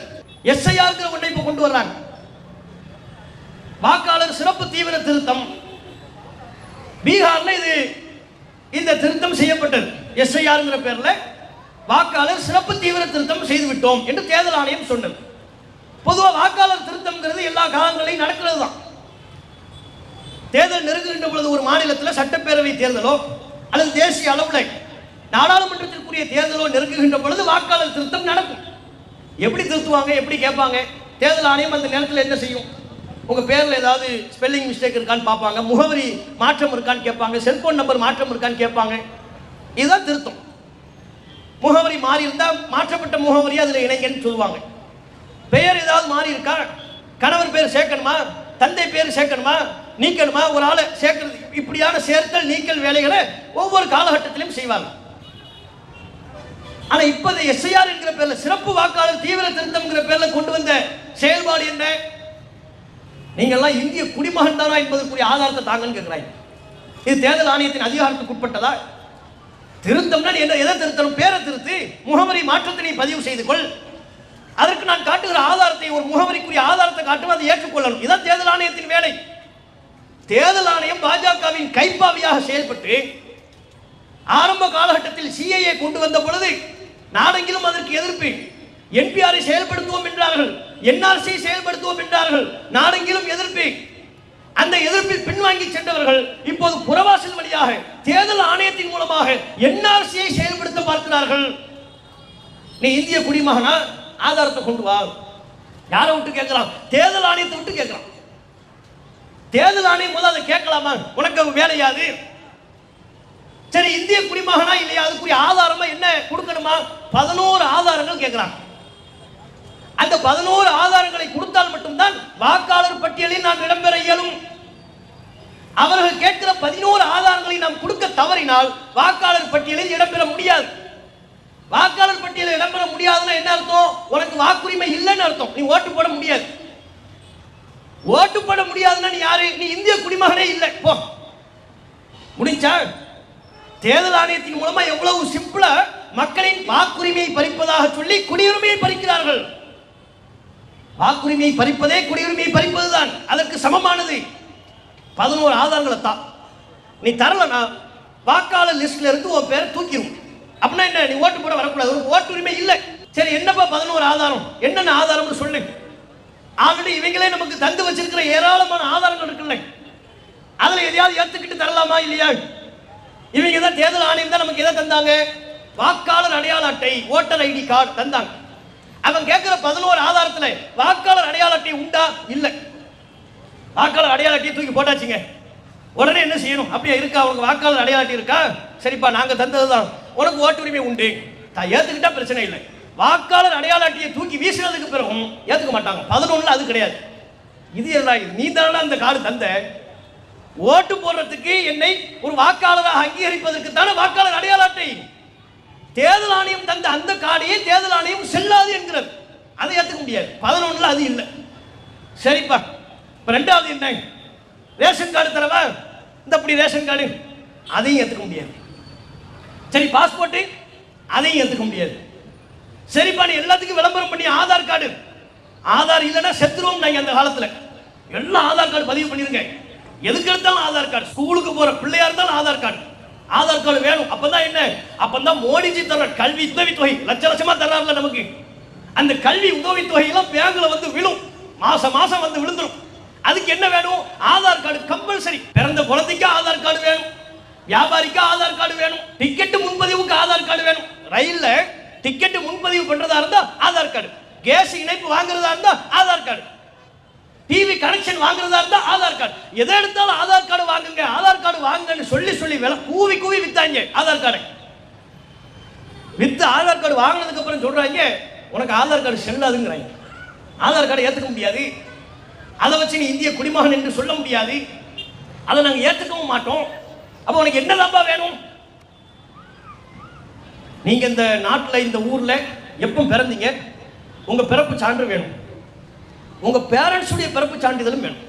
எஸ்ஐஆர் ஒன்றை இப்ப கொண்டு வர்றாங்க, வாக்காளர் சிறப்பு தீவிர திருத்தம். பீகார்ல இந்த திருத்தம் செய்யப்பட்டது. எஸ்ஐஆர் பேர்ல வாக்காளர் சிறப்பு தீவிர திருத்தம் செய்து விட்டோம் என்று தேர்தல் ஆணையம் சொன்னது. பொதுவாக வாக்காளர் திருத்தம்ங்கிறது எல்லா காலங்களையும் நடக்கிறது தான். தேர்தல் நெருங்குகின்ற பொழுது ஒரு மாநிலத்தில் சட்டப்பேரவை தேர்தலோ அல்லது தேசிய அளவில் நாடாளுமன்றத்திற்குரிய தேர்தலோ நெருங்குகின்ற பொழுது வாக்காளர் திருத்தம் நடக்கும். எப்படி திருத்துவாங்க, எப்படி கேட்பாங்க? தேர்தல் ஆணையம் அந்த நேரத்தில் என்ன செய்யும்? உங்க பேர்ல ஏதாவது ஸ்பெல்லிங் மிஸ்டேக் இருக்கான்னு பார்ப்பாங்க, முகவரி மாற்றம் இருக்கான்னு கேட்பாங்க, செல்போன் நம்பர் மாற்றம் இருக்கான்னு கேட்பாங்க. இதுதான் திருத்தம். முகவரி மாறி இருந்தா மாற்றப்பட்ட முகவரி அதுல இணைங்கன்னு சொல்லுவாங்க. பெயர் ஏதாவது மாறி இருக்கா, கணவர் பேர் சேர்க்கணுமா, தந்தை பேர் சேர்க்கணுமா, நீக்கணுமா, ஒரு ஆளை சேர்க்கிறது, இப்படியான சேர்த்தல் நீக்கல் வேலைகளை ஒவ்வொரு காலகட்டத்திலும் செய்வாங்க. ஆனா இப்ப எஸ்ஐஆர் என்கிற பேர்ல, சிறப்பு வாக்காளர் தீவிர திருத்தம் பேர்ல கொண்டு வந்த செயல்பாடு என்ன? நீங்க எல்லாம் இந்திய குடிமகன் தானா என்பதற்குரிய ஆதாரத்தை தாங்கன்னு கேட்கிறாங்க. இது தேர்தல் ஆணையத்தின் அதிகாரத்துக்கு உட்பட்டதா? திருத்தம்னா என்ன? எதை திருத்தணும்? பேரை திருத்தி முகவரி மாற்றத்தினை பதிவு செய்து கொள். அதற்கு நான் காட்டுகிற ஆதாரத்தை, ஒரு முகவரிக்குரிய ஆதாரத்தை காட்டும், அதை ஏற்றுக்கொள்ளணும். இதான் தேர்தல் ஆணையத்தின் வேலை. தேர்தல் ஆணையம் பாஜகவின் கைப்பாவியாக செயல்பட்டு ஆரம்ப காலகட்டத்தில் சிஏஏ கொண்டு வந்த பொழுது நாடெங்கிலும் அதற்கு எதிர்ப்பு. என்பிஆரை செயல்படுத்துவோம் என்றார்கள், என்ஆர்சி செயல்படுத்துவோம் என்றார்கள், நாடெங்கிலும் எதிர்ப்பு. அந்த எதிர்ப்பில் பின்வாங்கி சென்றவர்கள் இப்போது புறவாசல் வழியாக தேர்தல் ஆணையத்தின் மூலமாக என்ஆர்சியை செயல்படுத்த பார்க்கிறார்கள். நீ இந்திய குடிமகனா, ஆதாரத்தை கொண்டு வா. யாரை விட்டு கேட்கிறான்? தேர்தல் ஆணையத்தை விட்டு கேட்கிறான். தேர்தல் ஆணையம் போது அதை கேட்கலாமா? உனக்கு வேலையாது? சரி, இந்திய குடிமகனா இல்லையா, அதுக்குரிய ஆதாரமா என்ன கொடுக்கணுமா? 11 ஆதாரங்கள் கேட்கிறாங்க. அந்த 11 ஆதாரங்களை கொடுத்தால் மட்டும்தான் வாக்காளர் பட்டியலில் நாம் இடம்பெற இயலும். அவர்கள் கேட்கிற 11 ஆதாரங்களை நாம் கொடுக்க தவறினால் வாக்காளர் பட்டியலில் இடம்பெற முடியாது. வாக்காளர் பட்டியலில் இடம்பெற முடியாதுன்னா என்ன அர்த்தம்? உனக்கு வாக்குரிமை இல்லைன்னு அர்த்தம். நீ ஓட்டு போட முடியாது. ஓட்டு போட முடியாதுன்னா நீ யாரு? நீ இந்திய குடிமகனே இல்லை. போ, முடிஞ்சா? தேர்தல் ஆணையத்தின் மூலமா எவ்வளவு சிம்பிளா மக்களின் வாக்குரிமையை பறிப்பதாக சொல்லி குடியுரிமையை பறிக்கிறார்கள். வாக்குரிமையை பறிப்பதே குடியுரிமையை பறிப்பதுதான். அதற்கு சமமானது. 11 ஆதாரங்களை தான். நீ தரலனா வாக்காளர் லிஸ்ட்ல இருந்து உன் பேரை தூக்கிடும். அப்படின்னா என்ன? நீ ஓட்டு போட வரக்கூடாது, ஒரு ஓட்டுரிமை இல்லை. சரி, என்னப்பா 11 ஆதாரம்? என்னென்ன ஆதாரம்னு சொல்லு. ஆல்ரெடி இவங்களே நமக்கு தந்து வச்சிருக்கிற ஏராளமான ஆதாரங்கள் இருக்குல்ல, அதுல எதையாவது ஏத்துக்கிட்டு தரலாமா இல்லையா? இவங்க தான் தேர்தல் ஆணையம் தான் நமக்கு எதை தந்தாங்க? வாக்காளர் அடையாள அட்டை, ஓட்டர் ஐடி கார்டு தந்தாங்க. அவன் கேட்கிற 11 ஆதாரத்துல வாக்காளர் அடையாள அட்டை உண்டா? இல்லை. வாக்காளர் அடையாள அட்டையை தூக்கி போட்டாச்சுங்க. உடனே என்ன செய்யணும்? அப்படியே இருக்கா? உனக்கு வாக்காளர் அடையாள அட்டை இருக்கா? சரிப்பா, நாங்க தந்ததுதான், உனக்கு ஓட்டுரிமை உண்டு. ஏத்துக்கிட்டா பிரச்சனை இல்லை. வாக்காளர் அடையாள அட்டையை தூக்கி வீசினதுக்கு பிறகும் ஏத்துக்க மாட்டாங்க. 11 அது கிடையாது. இது என்ன? நீ தானே அந்த கார்டு தந்த. ஓட்டு போடுறதுக்கு என்னை ஒரு வாக்காளராக அங்கீகரிப்பதற்கு தானே வாக்காளர் அடையாள அட்டை. தேர்தல் ஆணையம் தந்த அந்த கார்டையே தேர்தல் ஆணையம் செல்லாது என்கிறது. அதை ஏத்துக்க முடியாது. 11 அது இல்லை. சரிப்பா, ரெண்டாவது என்ன? ரேஷன் கார்டு தரவா? இந்த அப்படி ரேஷன் கார்டு, அதையும் ஏத்துக்க முடியாது. சரி, பாஸ்போர்ட், அதையும் ஏத்துக்க முடியாது. சரிப்பா, நீ எல்லாத்துக்கும் விளம்பரம் பண்ணி ஆதார் கார்டு, ஆதார் இல்லைன்னா செத்துருவோம். நாங்க அந்த காலத்துல எல்லாம் ஆதார் கார்டு பதிவு பண்ணிருங்க. எதுக்கு எடுத்தாலும் ஆதார் கார்டு. ஸ்கூலுக்கு போற பிள்ளையா இருந்தாலும் ஆதார் கார்டு, ஆதார் கார்டு வேணும். அப்பதான் என்ன? அப்பதான் மோடிஜி தர்ற கல்வி உதவித்தொகை லட்ச லட்சமா தர்றாருல நமக்கு. அந்த கல்வி உதவித்தொகை எல்லாம் பேங்க்ல வந்து விழும், மாசம் மாசம் வந்து விழுந்துரும். அதுக்கு என்ன வேணும்? Aadhaar card compulsory. பிறந்த குழந்தைக்கு ஆதார் கார்டு வேணும், வியாபாரிக்கு ஆதார் கார்டு வேணும், டிக்கெட் முன்பதிவுக்கு ஆதார் கார்டு வேணும். ரயில்ல டிக்கெட் முன்பதிவு பண்றதா இருந்தா ஆதார் கார்டு, கேஸ் இணைப்பு வாங்குறதா இருந்தா ஆதார் கார்டு, டிவி கனெக்ஷன் வாங்குறதா இருந்தா ஆதார் கார்டு. எதை எடுத்தாலும் ஆதார் கார்டு வாங்குங்க, ஆதார் கார்டு வாங்குங்கன்னு சொல்லி சொல்லி கூவி கூவி வித்தாங்க ஆதார் கார்டை. வித்து ஆதார் கார்டு வாங்கினதுக்கு அப்புறம் சொல்றாங்க உனக்கு ஆதார் கார்டு செல்லாதுங்கிறாங்க. ஆதார் கார்டு ஏத்துக்க முடியாது. அதை வச்சு நீ இந்திய குடிமகன் என்று சொல்ல முடியாது. அதை நாங்க ஏத்துக்கவும் மாட்டோம். அப்ப உனக்கு என்னதான்பா வேணும்? நீங்க இந்த நாட்டுல இந்த ஊர்ல எப்ப பிறந்தீங்க? உங்க பிறப்பு சான்று வேணும், உங்க பேரண்ட்ஸ் உடைய பிறப்பு சான்றிதழும் வேணும்.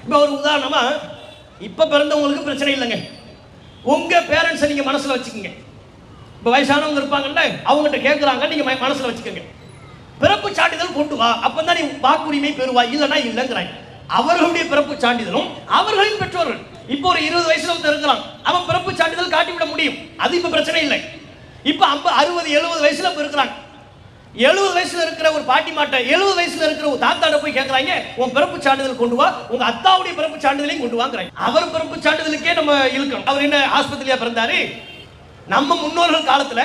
இப்ப ஒரு உதாரணமா, இப்ப பிறந்தவங்களுக்கு பிரச்சனை இல்லைங்க. உங்க பேரண்ட்ஸை நீங்க மனசுல வச்சுக்கோங்க. இப்ப வயசானவங்க இருப்பாங்கல்ல, அவங்ககிட்ட கேட்கறாங்க, நீங்க மனசுல வச்சுக்கோங்க. பிறப்பு சான்றிதழ் கொண்டு வா, அப்பதான் நீ வாக்குரிமை பெறுவா, இல்லைன்னா இல்லைங்கிறாங்க. அவர்களுடைய பிறப்பு சான்றிதழும் அவர்களின் பெற்றோர்கள். இப்போ ஒரு 20 வயசுல வந்து இருக்கிறான், அவன் பிறப்பு சான்றிதழ் காட்டிவிட முடியும், அது இப்ப பிரச்சனை இல்லை. இப்ப 60 70 வயசுல இருக்கிறாங்க. 70 வயசுல இருக்கிற ஒரு பாட்டி மாட்ட 70 வயசுல இருக்கிற ஒரு தாத்தாட போய் கேட்கறாங்க, உன் பிறப்பு சான்றிதழ் கொண்டு வா, உங்க அத்தாவுடைய பிறப்பு சான்றிதழையும் கொண்டு வாங்குறாங்க. அவர் பிறப்பு சான்றிதழுக்கே நம்ம இழுக்கணும். அவர் என்ன ஆஸ்பத்திரியா பிறந்தாரு? நம்ம முன்னோர்கள் காலத்துல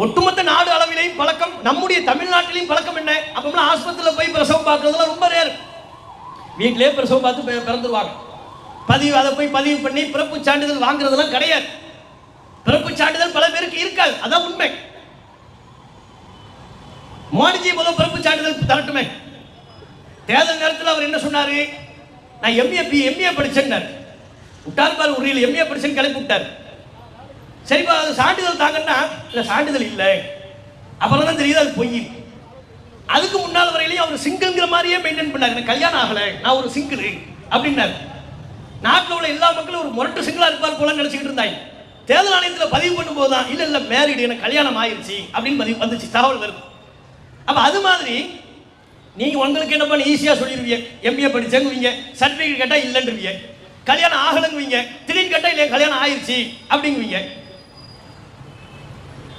ஒட்டுமொத்த நாடு அளவிலையும் பழக்கம், நம்முடைய தமிழ்நாட்டிலையும் பழக்கம் என்ன? அப்பமெல்லாம் ஆஸ்பத்திரியில போய் பிரசவம் பார்க்கறதுலாம் ரொம்ப ரேர். வீட்டிலே பிரசவம் பார்த்து பிறந்துருவாங்க. அதை போய் பதிவு பண்ணி பிறப்பு சான்றிதழ் வாங்குறதுலாம் கிடையாது. பிறப்பு சான்றிதழ் பல பேருக்கு இருக்காது, அதான் உண்மை. மோடிஜி முதல் பிறப்பு சான்றிதழ் தரட்டுமே. தேர்தல் நேரத்தில் அவர் என்ன சொன்னாரு? நான் எம்ஏ படிச்சேன் விட்டார் பாரு, உரியில் எம்ஏ படிச்சேன்னு கிளப்பி விட்டார். சரிப்பா, அது சான்றிதழ் தாங்கன்னா இல்ல சான்றிதழ் இல்லை, அப்புறம் தான் தெரியுது அது பொய். அதுக்கு முன்னாள் வரையிலையும் அவர் சிங்கிள்ங்கிற மாதிரியே மெயின்டைன் பண்ணாரு. எனக்கு கல்யாணம் ஆகலை, நான் ஒரு சிங்கிள் அப்படின்னாரு. நாட்டில் உள்ள எல்லா மக்களும் ஒரு முரட்டு சிங்கிளா இருப்பார் போல நினைச்சுக்கிட்டு இருந்தாங்க. தேர்தல் ஆணையத்தில் பதிவு பண்ணும்போது தான் இல்ல மேரிடு, எனக்கு கல்யாணம் ஆயிருச்சு அப்படின்னு பதிவு வந்துச்சு, தகவல் வருது. அப்ப அது மாதிரி நீங்க உங்களுக்கு என்ன பண்ண ஈஸியா சொல்லிடுவீங்க, எம்பிஏ படிச்சேங்குவீங்க, சர்டிபிகேட் கேட்டா இல்லைன்றீங்க, கல்யாணம் ஆகலைங்குவீங்க, திடீர்னு கேட்டா இல்லையா கல்யாணம் ஆயிருச்சு அப்படிங்குவீங்க.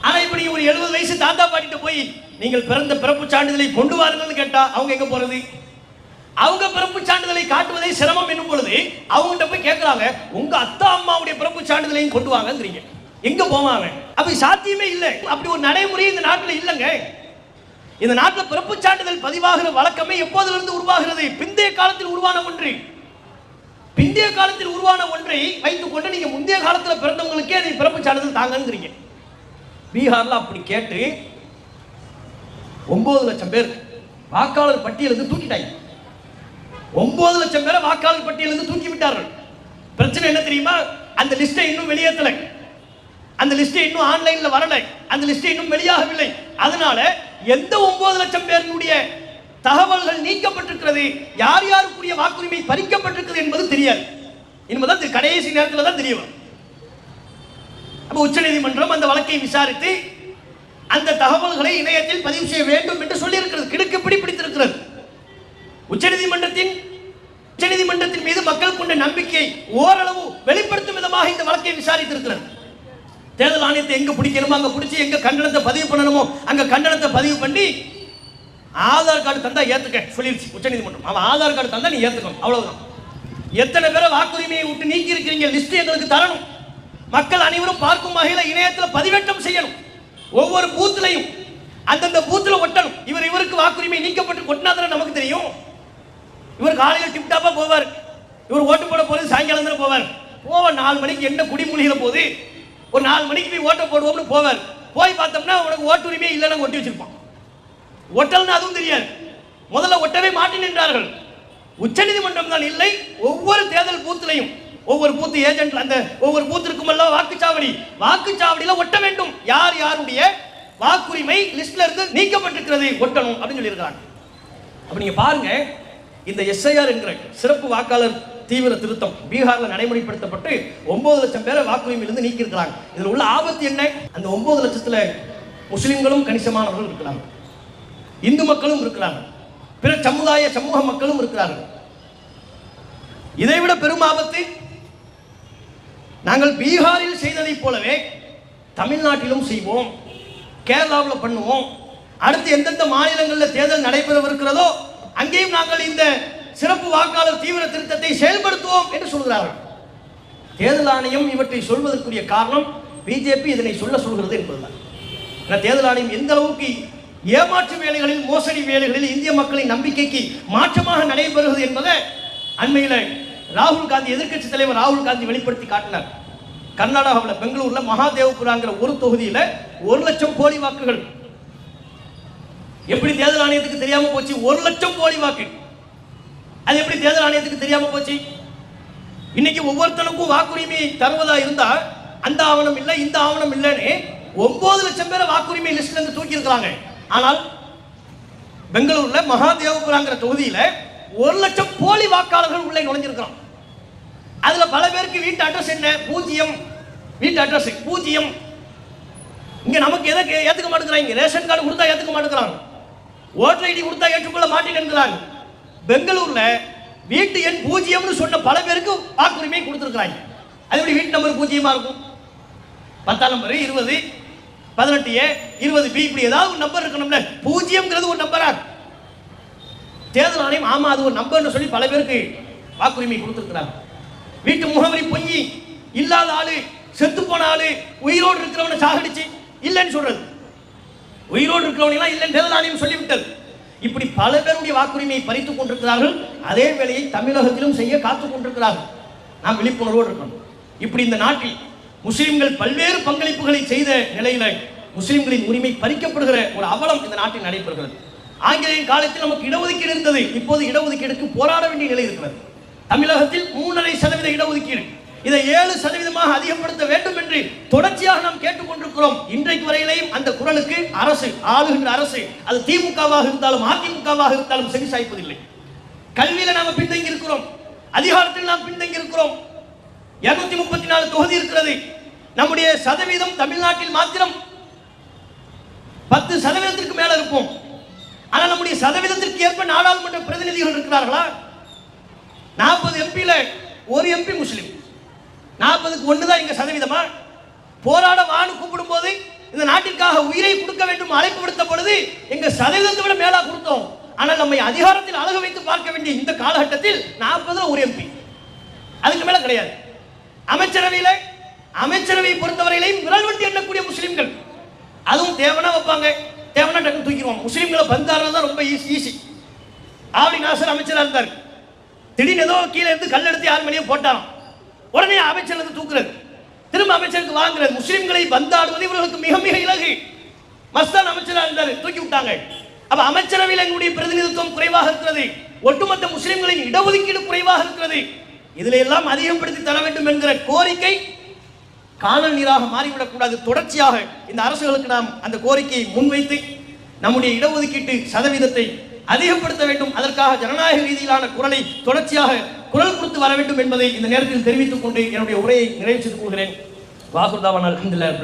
ஆனா இப்ப நீங்க ஒரு 70 வயசு தாத்தா பாட்டிட்ட போய் நீங்கள் பிறந்த பிறப்பு சான்றிதழை கொண்டு வாருங்கன்னு கேட்டா அவங்க எங்க போறது? அவங்க பிறப்பு சான்றிதழை காட்டுவதை சிரமம் என்னும் பொழுது அவங்ககிட்ட போய் கேட்கறாங்க, உங்க அத்தா அம்மாவுடைய பிறப்பு சான்றிதழையும் கொண்டு வாங்கன்றீங்க. எங்க போவாங்க? அப்ப சாத்தியமே இல்லை. அப்படி ஒரு நடைமுறை இந்த நாட்டில் இல்லைங்க. இந்த நாட்டில் பிறப்பு சான்றிதழ் பதிவாகிற வழக்கமே எப்போதிலிருந்து உருவாகிறது? பிந்தைய காலத்தில் உருவான ஒன்று. பிந்தைய காலத்தில் உருவான ஒன்றை வைத்துக் கொண்டு நீங்க முந்தைய காலத்தில் பிறந்தவங்களுக்கே அதை பிறப்பு சான்றிதழ் தாங்கங்கிறீங்க. பீகார்ல அப்படி கேட்டு 9 லட்சம் பேர் வாக்காளர் பட்டியலிருந்து தூக்கிட்டாங்க. 9 லட்சம் பேரை வாக்காளர் பட்டியலிருந்து தூக்கி விட்டார்கள். பிரச்சனை என்ன தெரியுமா? அந்த லிஸ்டை இன்னும் வெளியேற்றலை, அந்த லிஸ்டை இன்னும் ஆன்லைன்ல வரல, அந்த லிஸ்டை இன்னும் வெளியாகவில்லை. அதனால எந்த 9 லட்சம் பேருடைய தகவல்கள் நீக்கப்பட்டிருக்கிறது, யார் யாருக்குரிய வாக்குரிமை பறிக்கப்பட்டிருக்கிறது என்பது தெரியாது. இனிமேதான் கடைசி நேரத்தில் தான் தெரிய வரும். அப்ப உச்சநீதிமன்றம் அந்த வழக்கை விசாரித்து அந்த தகவல்களை இணையத்தில் பதிவு செய்ய வேண்டும் என்று சொல்லி இருக்கிறது, கிடுக்குப்பிடி பிடித்திருக்கிறது. உச்சநீதிமன்றத்தின் மீது மக்கள் கொண்ட நம்பிக்கை ஓரளவு வெளிப்படுத்தும் விதமாக இந்த வழக்கை விசாரித்திருக்கிறது. தேர்தல் ஆணையத்தை எங்க பிடிக்கணுமோ அங்க பிடிச்சி, எங்க கண்டனத்தை பதிவு பண்ணணுமோ அங்க கண்டனத்தை பதிவு பண்ணி, ஆதார் கார்டு தந்தா ஏத்துக்க சொல்லிருச்சு உச்சநீதிமன்றம். அவன் ஆதார் கார்டு தந்தா நீ ஏத்துக்கணும், அவ்வளவுதான். எத்தனை பேரை வாக்குரிமையை விட்டு நீக்கி இருக்கிறீங்க, லிஸ்ட் எங்களுக்கு தரணும். மக்கள் அனைவரும் பார்க்கும் வகையில் இணையத்தில் பதிவேற்றம் செய்யணும். ஒவ்வொரு பூத்திலையும் அந்தந்த பூத்துல ஒட்டணும். இவருக்கு வாக்குரிமை நீக்கப்பட்டு ஒட்டினாதான் நமக்கு தெரியும். இவர் காலையில் டிப்டாப்பா போவார், இவர் ஓட்டு போட போறது சாயங்காலம் தானே போவார். 4 மணிக்கு என்ன குடிமொழிகிற போது ஒரு 4 மணிக்கு போய் ஓட்ட போடுவோம்னு போவார். போய் பார்த்தோம்னா உனக்கு ஓட்டுரிமை இல்லைன்னு ஒட்டி வச்சிருப்பான். ஒட்டல்னு அதுவும் தெரியாது. முதல்ல ஒட்டவே மாட்டேன் என்றார்கள். உச்சநீதிமன்றம் தான் இல்லை, ஒவ்வொரு தேர்தல் பூத்திலையும் ஒவ்வொரு பூத்து ஏஜென்ட், அந்த ஒவ்வொரு பூத்திற்கும் எல்லாம் வாக்குச்சாவடியில ஒட்ட வேண்டும். யார் யாருடைய வாக்குரிமை லிஸ்ட்ல இருந்து நீக்கப்பட்டிருக்கிறது ஒட்டணும் அப்படின்னு சொல்லி இருக்காங்க. அப்ப நீங்க பாருங்க, இந்த எஸ்ஐஆர் என்கிற சிறப்பு வாக்காளர் தீவிர திருத்தம் பீகார்ல நடைமுறைப்படுத்தப்பட்டு 9 லட்சம் பேரை வாக்குரிமையிலிருந்து நீக்கி இருக்கிறாங்க. இதுல உள்ள ஆபத்து என்ன? அந்த 9 லட்சத்துல முஸ்லிம்களும் கணிசமானவர்கள் இருக்கிறாங்க, இந்து மக்களும் இருக்கிறாங்க, பிற சமூக மக்களும் இருக்கிறார்கள். இதைவிட பெரும் ஆபத்து, நாங்கள் பீகாரில் செய்ததை போலவே தமிழ்நாட்டிலும் செய்வோம், கேரளாவில் பண்ணுவோம், அடுத்து எந்தெந்த மாநிலங்களில் தேர்தல் நடைபெறவிருக்கிறதோ அங்கேயும் நாங்கள் இந்த சிறப்பு வாக்காளர் தீவிர திருத்தத்தை செயல்படுத்துவோம் என்று சொல்கிறார்கள். தேர்தல் ஆணையம் இவற்றை சொல்வதற்குரிய காரணம் பிஜேபி இதனை சொல்கிறது என்பதுதான். தேர்தல் ஆணையம் எந்த அளவுக்கு ஏமாற்று வேலைகளில், மோசடி வேலைகளில் இந்திய மக்களின் நம்பிக்கைக்கு மாற்றமாக நடைபெறுகிறது என்பதை அண்மையில் ராகுல் காந்தி, எதிர்க்கட்சி தலைவர் ராகுல் காந்தி வெளிப்படுத்தி காட்டினார். கர்நாடகாவில் பெங்களூர்ல மகாதேவபுராங்கிற ஒரு தொகுதியில் 1 லட்சம் போலி வாக்குகள். எப்படி தேர்தல் ஆணையத்துக்கு தெரியாம போச்சு? 1 லட்சம் போலி வாக்கு. அது எப்படி தேர்தல் ஆணையத்துக்கு தெரியாம போச்சு? இன்னைக்கு ஒவ்வொருத்தனுக்கும் வாக்குரிமை தருவதா இருந்தா அந்த ஆவணம் இல்லை, இந்த ஆவணம் இல்லைன்னு 9 லட்சம் பேரை வாக்குரிமை லிஸ்ட்ல இருந்து தூக்கி இருக்கிறாங்க. ஆனால் பெங்களூர்ல மகாதேவபுராங்கிற தொகுதியில 1 லட்சம் போலி வாக்காளர்கள் உள்ளே நுழைஞ்சிருக்கிறோம். அதுல பல பேருக்கு வீட்டு அட்ரஸ் என்ன? 0. வீட்டு அட்ரஸ் 0. இங்க நமக்கு எதை ஏத்துக்க மாட்டேங்கிறாங்க? ரேஷன் கார்டு கொடுத்தா ஏத்துக்க மாட்டேங்கிறாங்க, ஓட்டர் ஐடி கொடுத்தா ஏற்றுக்கொள்ள மாட்டேங்கிறாங்க. பெங்களூர்ல வீட்டு எண் 0ன்னு சொன்ன பல பேருக்கு வாக்குரிமை கொடுத்திருக்கிறாங்க. அது எப்படி வீட்டு நம்பர் 0 இருக்கும்? 10ஆம் நம்பர், 20, 18A, 20B, இப்படி ஏதாவது ஒரு நம்பர் இருக்கணும்ல. 0ங்கிறது ஒரு நம்பரா? தேர்தல் ஆணையம் ஆமா அது ஒரு நம்பர்னு சொல்லி பல பேருக்கு வாக்குரிமை கொடுத்திருக்கிறாங்க. வீட்டு முகவரி பொய், இல்லாத ஆளு, செத்து போன ஆளு, உயிரோடு இருக்கிறவனை சாகடிச்சு இல்லைன்னு சொல்றது, உயிரோடு இருக்கிறவனெல்லாம் இல்லைன்னு தேர்தல் ஆணையம் சொல்லிவிட்டது. இப்படி பல பேருடைய வாக்குரிமையை பறித்துக் கொண்டிருக்கிறார்கள். அதே வேளையை தமிழகத்திலும் செய்ய காத்துக் கொண்டிருக்கிறார்கள். நாம் விழிப்புணர்வோடு இருக்கணும். இப்படி இந்த நாட்டில் முஸ்லிம்கள் பல்வேறு பங்களிப்புகளை செய்த நிலையில முஸ்லிம்களின் உரிமை பறிக்கப்படுகிற ஒரு அவலம் இந்த நாட்டில் நடைபெறுகிறது. ஆங்கிலேயர் காலத்தில் நமக்கு இடஒதுக்கீடு இருந்தது, இப்போது இடஒதுக்கீடுக்கு போராட வேண்டிய நிலை இருக்கிறது. தமிழகத்தில் 3.5% இடஒதுக்கீடு, இதை 7% அதிகப்படுத்த வேண்டும் என்று தொடர்ச்சியாக நாம் கேட்டுக்கொண்டிருக்கிறோம். இன்றைக்கு வரையிலேயும் அந்த குரலுக்கு அரசு, ஆளுகின்ற அரசு, அது திமுகவாக இருந்தாலும் அதிமுகவாக இருந்தாலும் செவி சாய்ப்பதில்லை. கல்வியில நாம பின்தங்கி இருக்கிறோம், அதிகாரத்தில் நாம் பின்தங்கி இருக்கிறோம். 234 தொகுதி இருக்கிறது. நம்முடைய சதவீதம் தமிழ்நாட்டில் மாத்திரம் 10% மேல இருப்போம். ஆனால் நம்முடைய சதவீதத்திற்கு ஏற்ப நாடாளுமன்ற பிரதிநிதிகள் இருக்கிறார்களா? 40 எம்பில ஒரு எம்பி முஸ்லிம், 40க்கு 1 தான் எங்க சதவீதமா? போராட வான்னு கூப்பிடும் போது, இந்த நாட்டிற்காக உயிரை கொடுக்க வேண்டும் அழைப்பு விடுத்த பொழுது எங்க சதவீதத்தை விட மேலா கொடுத்தோம். ஆனால் நம்மை அதிகாரத்தில் அழகு வைத்து பார்க்க வேண்டிய இந்த காலகட்டத்தில் 40ல ஒரு எம்பி, அதுக்கு மேல கிடையாது. அமைச்சரவை பொறுத்தவரையிலையும் விரல் விட்டு எண்ணக்கூடிய முஸ்லிம்கள், அதுவும் தேவனா வைப்பாங்க, தேவைன்னா டக்குன்னு தூக்கிடுவோம். முஸ்லீம்களை பந்தாடுறது தான் ரொம்ப ஈஸி. ஆவடி நாசர் அமைச்சராக இருந்தார். திடீர்னு ஏதோ கீழே இருந்து கல் எடுத்து 6 மணியை போட்டாராம். உடனே அமைச்சர் வந்து தூக்குறது, திரும்ப அமைச்சருக்கு வாங்குறது. முஸ்லிம்களை பந்தாடுவது இவர்களுக்கு மிக மிக இலகு. மஸ்தான் அமைச்சராக இருந்தார், தூக்கி விட்டாங்க. அப்ப அமைச்சரவையில் எங்களுடைய பிரதிநிதித்துவம் குறைவாக இருக்கிறது, ஒட்டுமொத்த முஸ்லிம்களின் இடஒதுக்கீடு குறைவாக இருக்கிறது. இதுல எல்லாம் அதிகப்படுத்தி தர வேண்டும் என்கிற கோரிக்கை காணல் நீராக மாறிவிடக் கூடாது. தொடர்ச்சியாக இந்த அரசுகளுக்கு நாம் அந்த கோரிக்கையை முன்வைத்து நம்முடைய இடஒதுக்கீட்டு சதவீதத்தை அதிகப்படுத்த வேண்டும். அதற்காக ஜனநாயக ரீதியிலான குரலை தொடர்ச்சியாக குரல் கொடுத்து வர வேண்டும் என்பதை இந்த நேரத்தில் தெரிவித்துக் கொண்டு என்னுடைய உரையை நிறைவு செய்து கொள்கிறேன். வாகுர்தாவான் அல்ஹம்துலில்லாஹ்.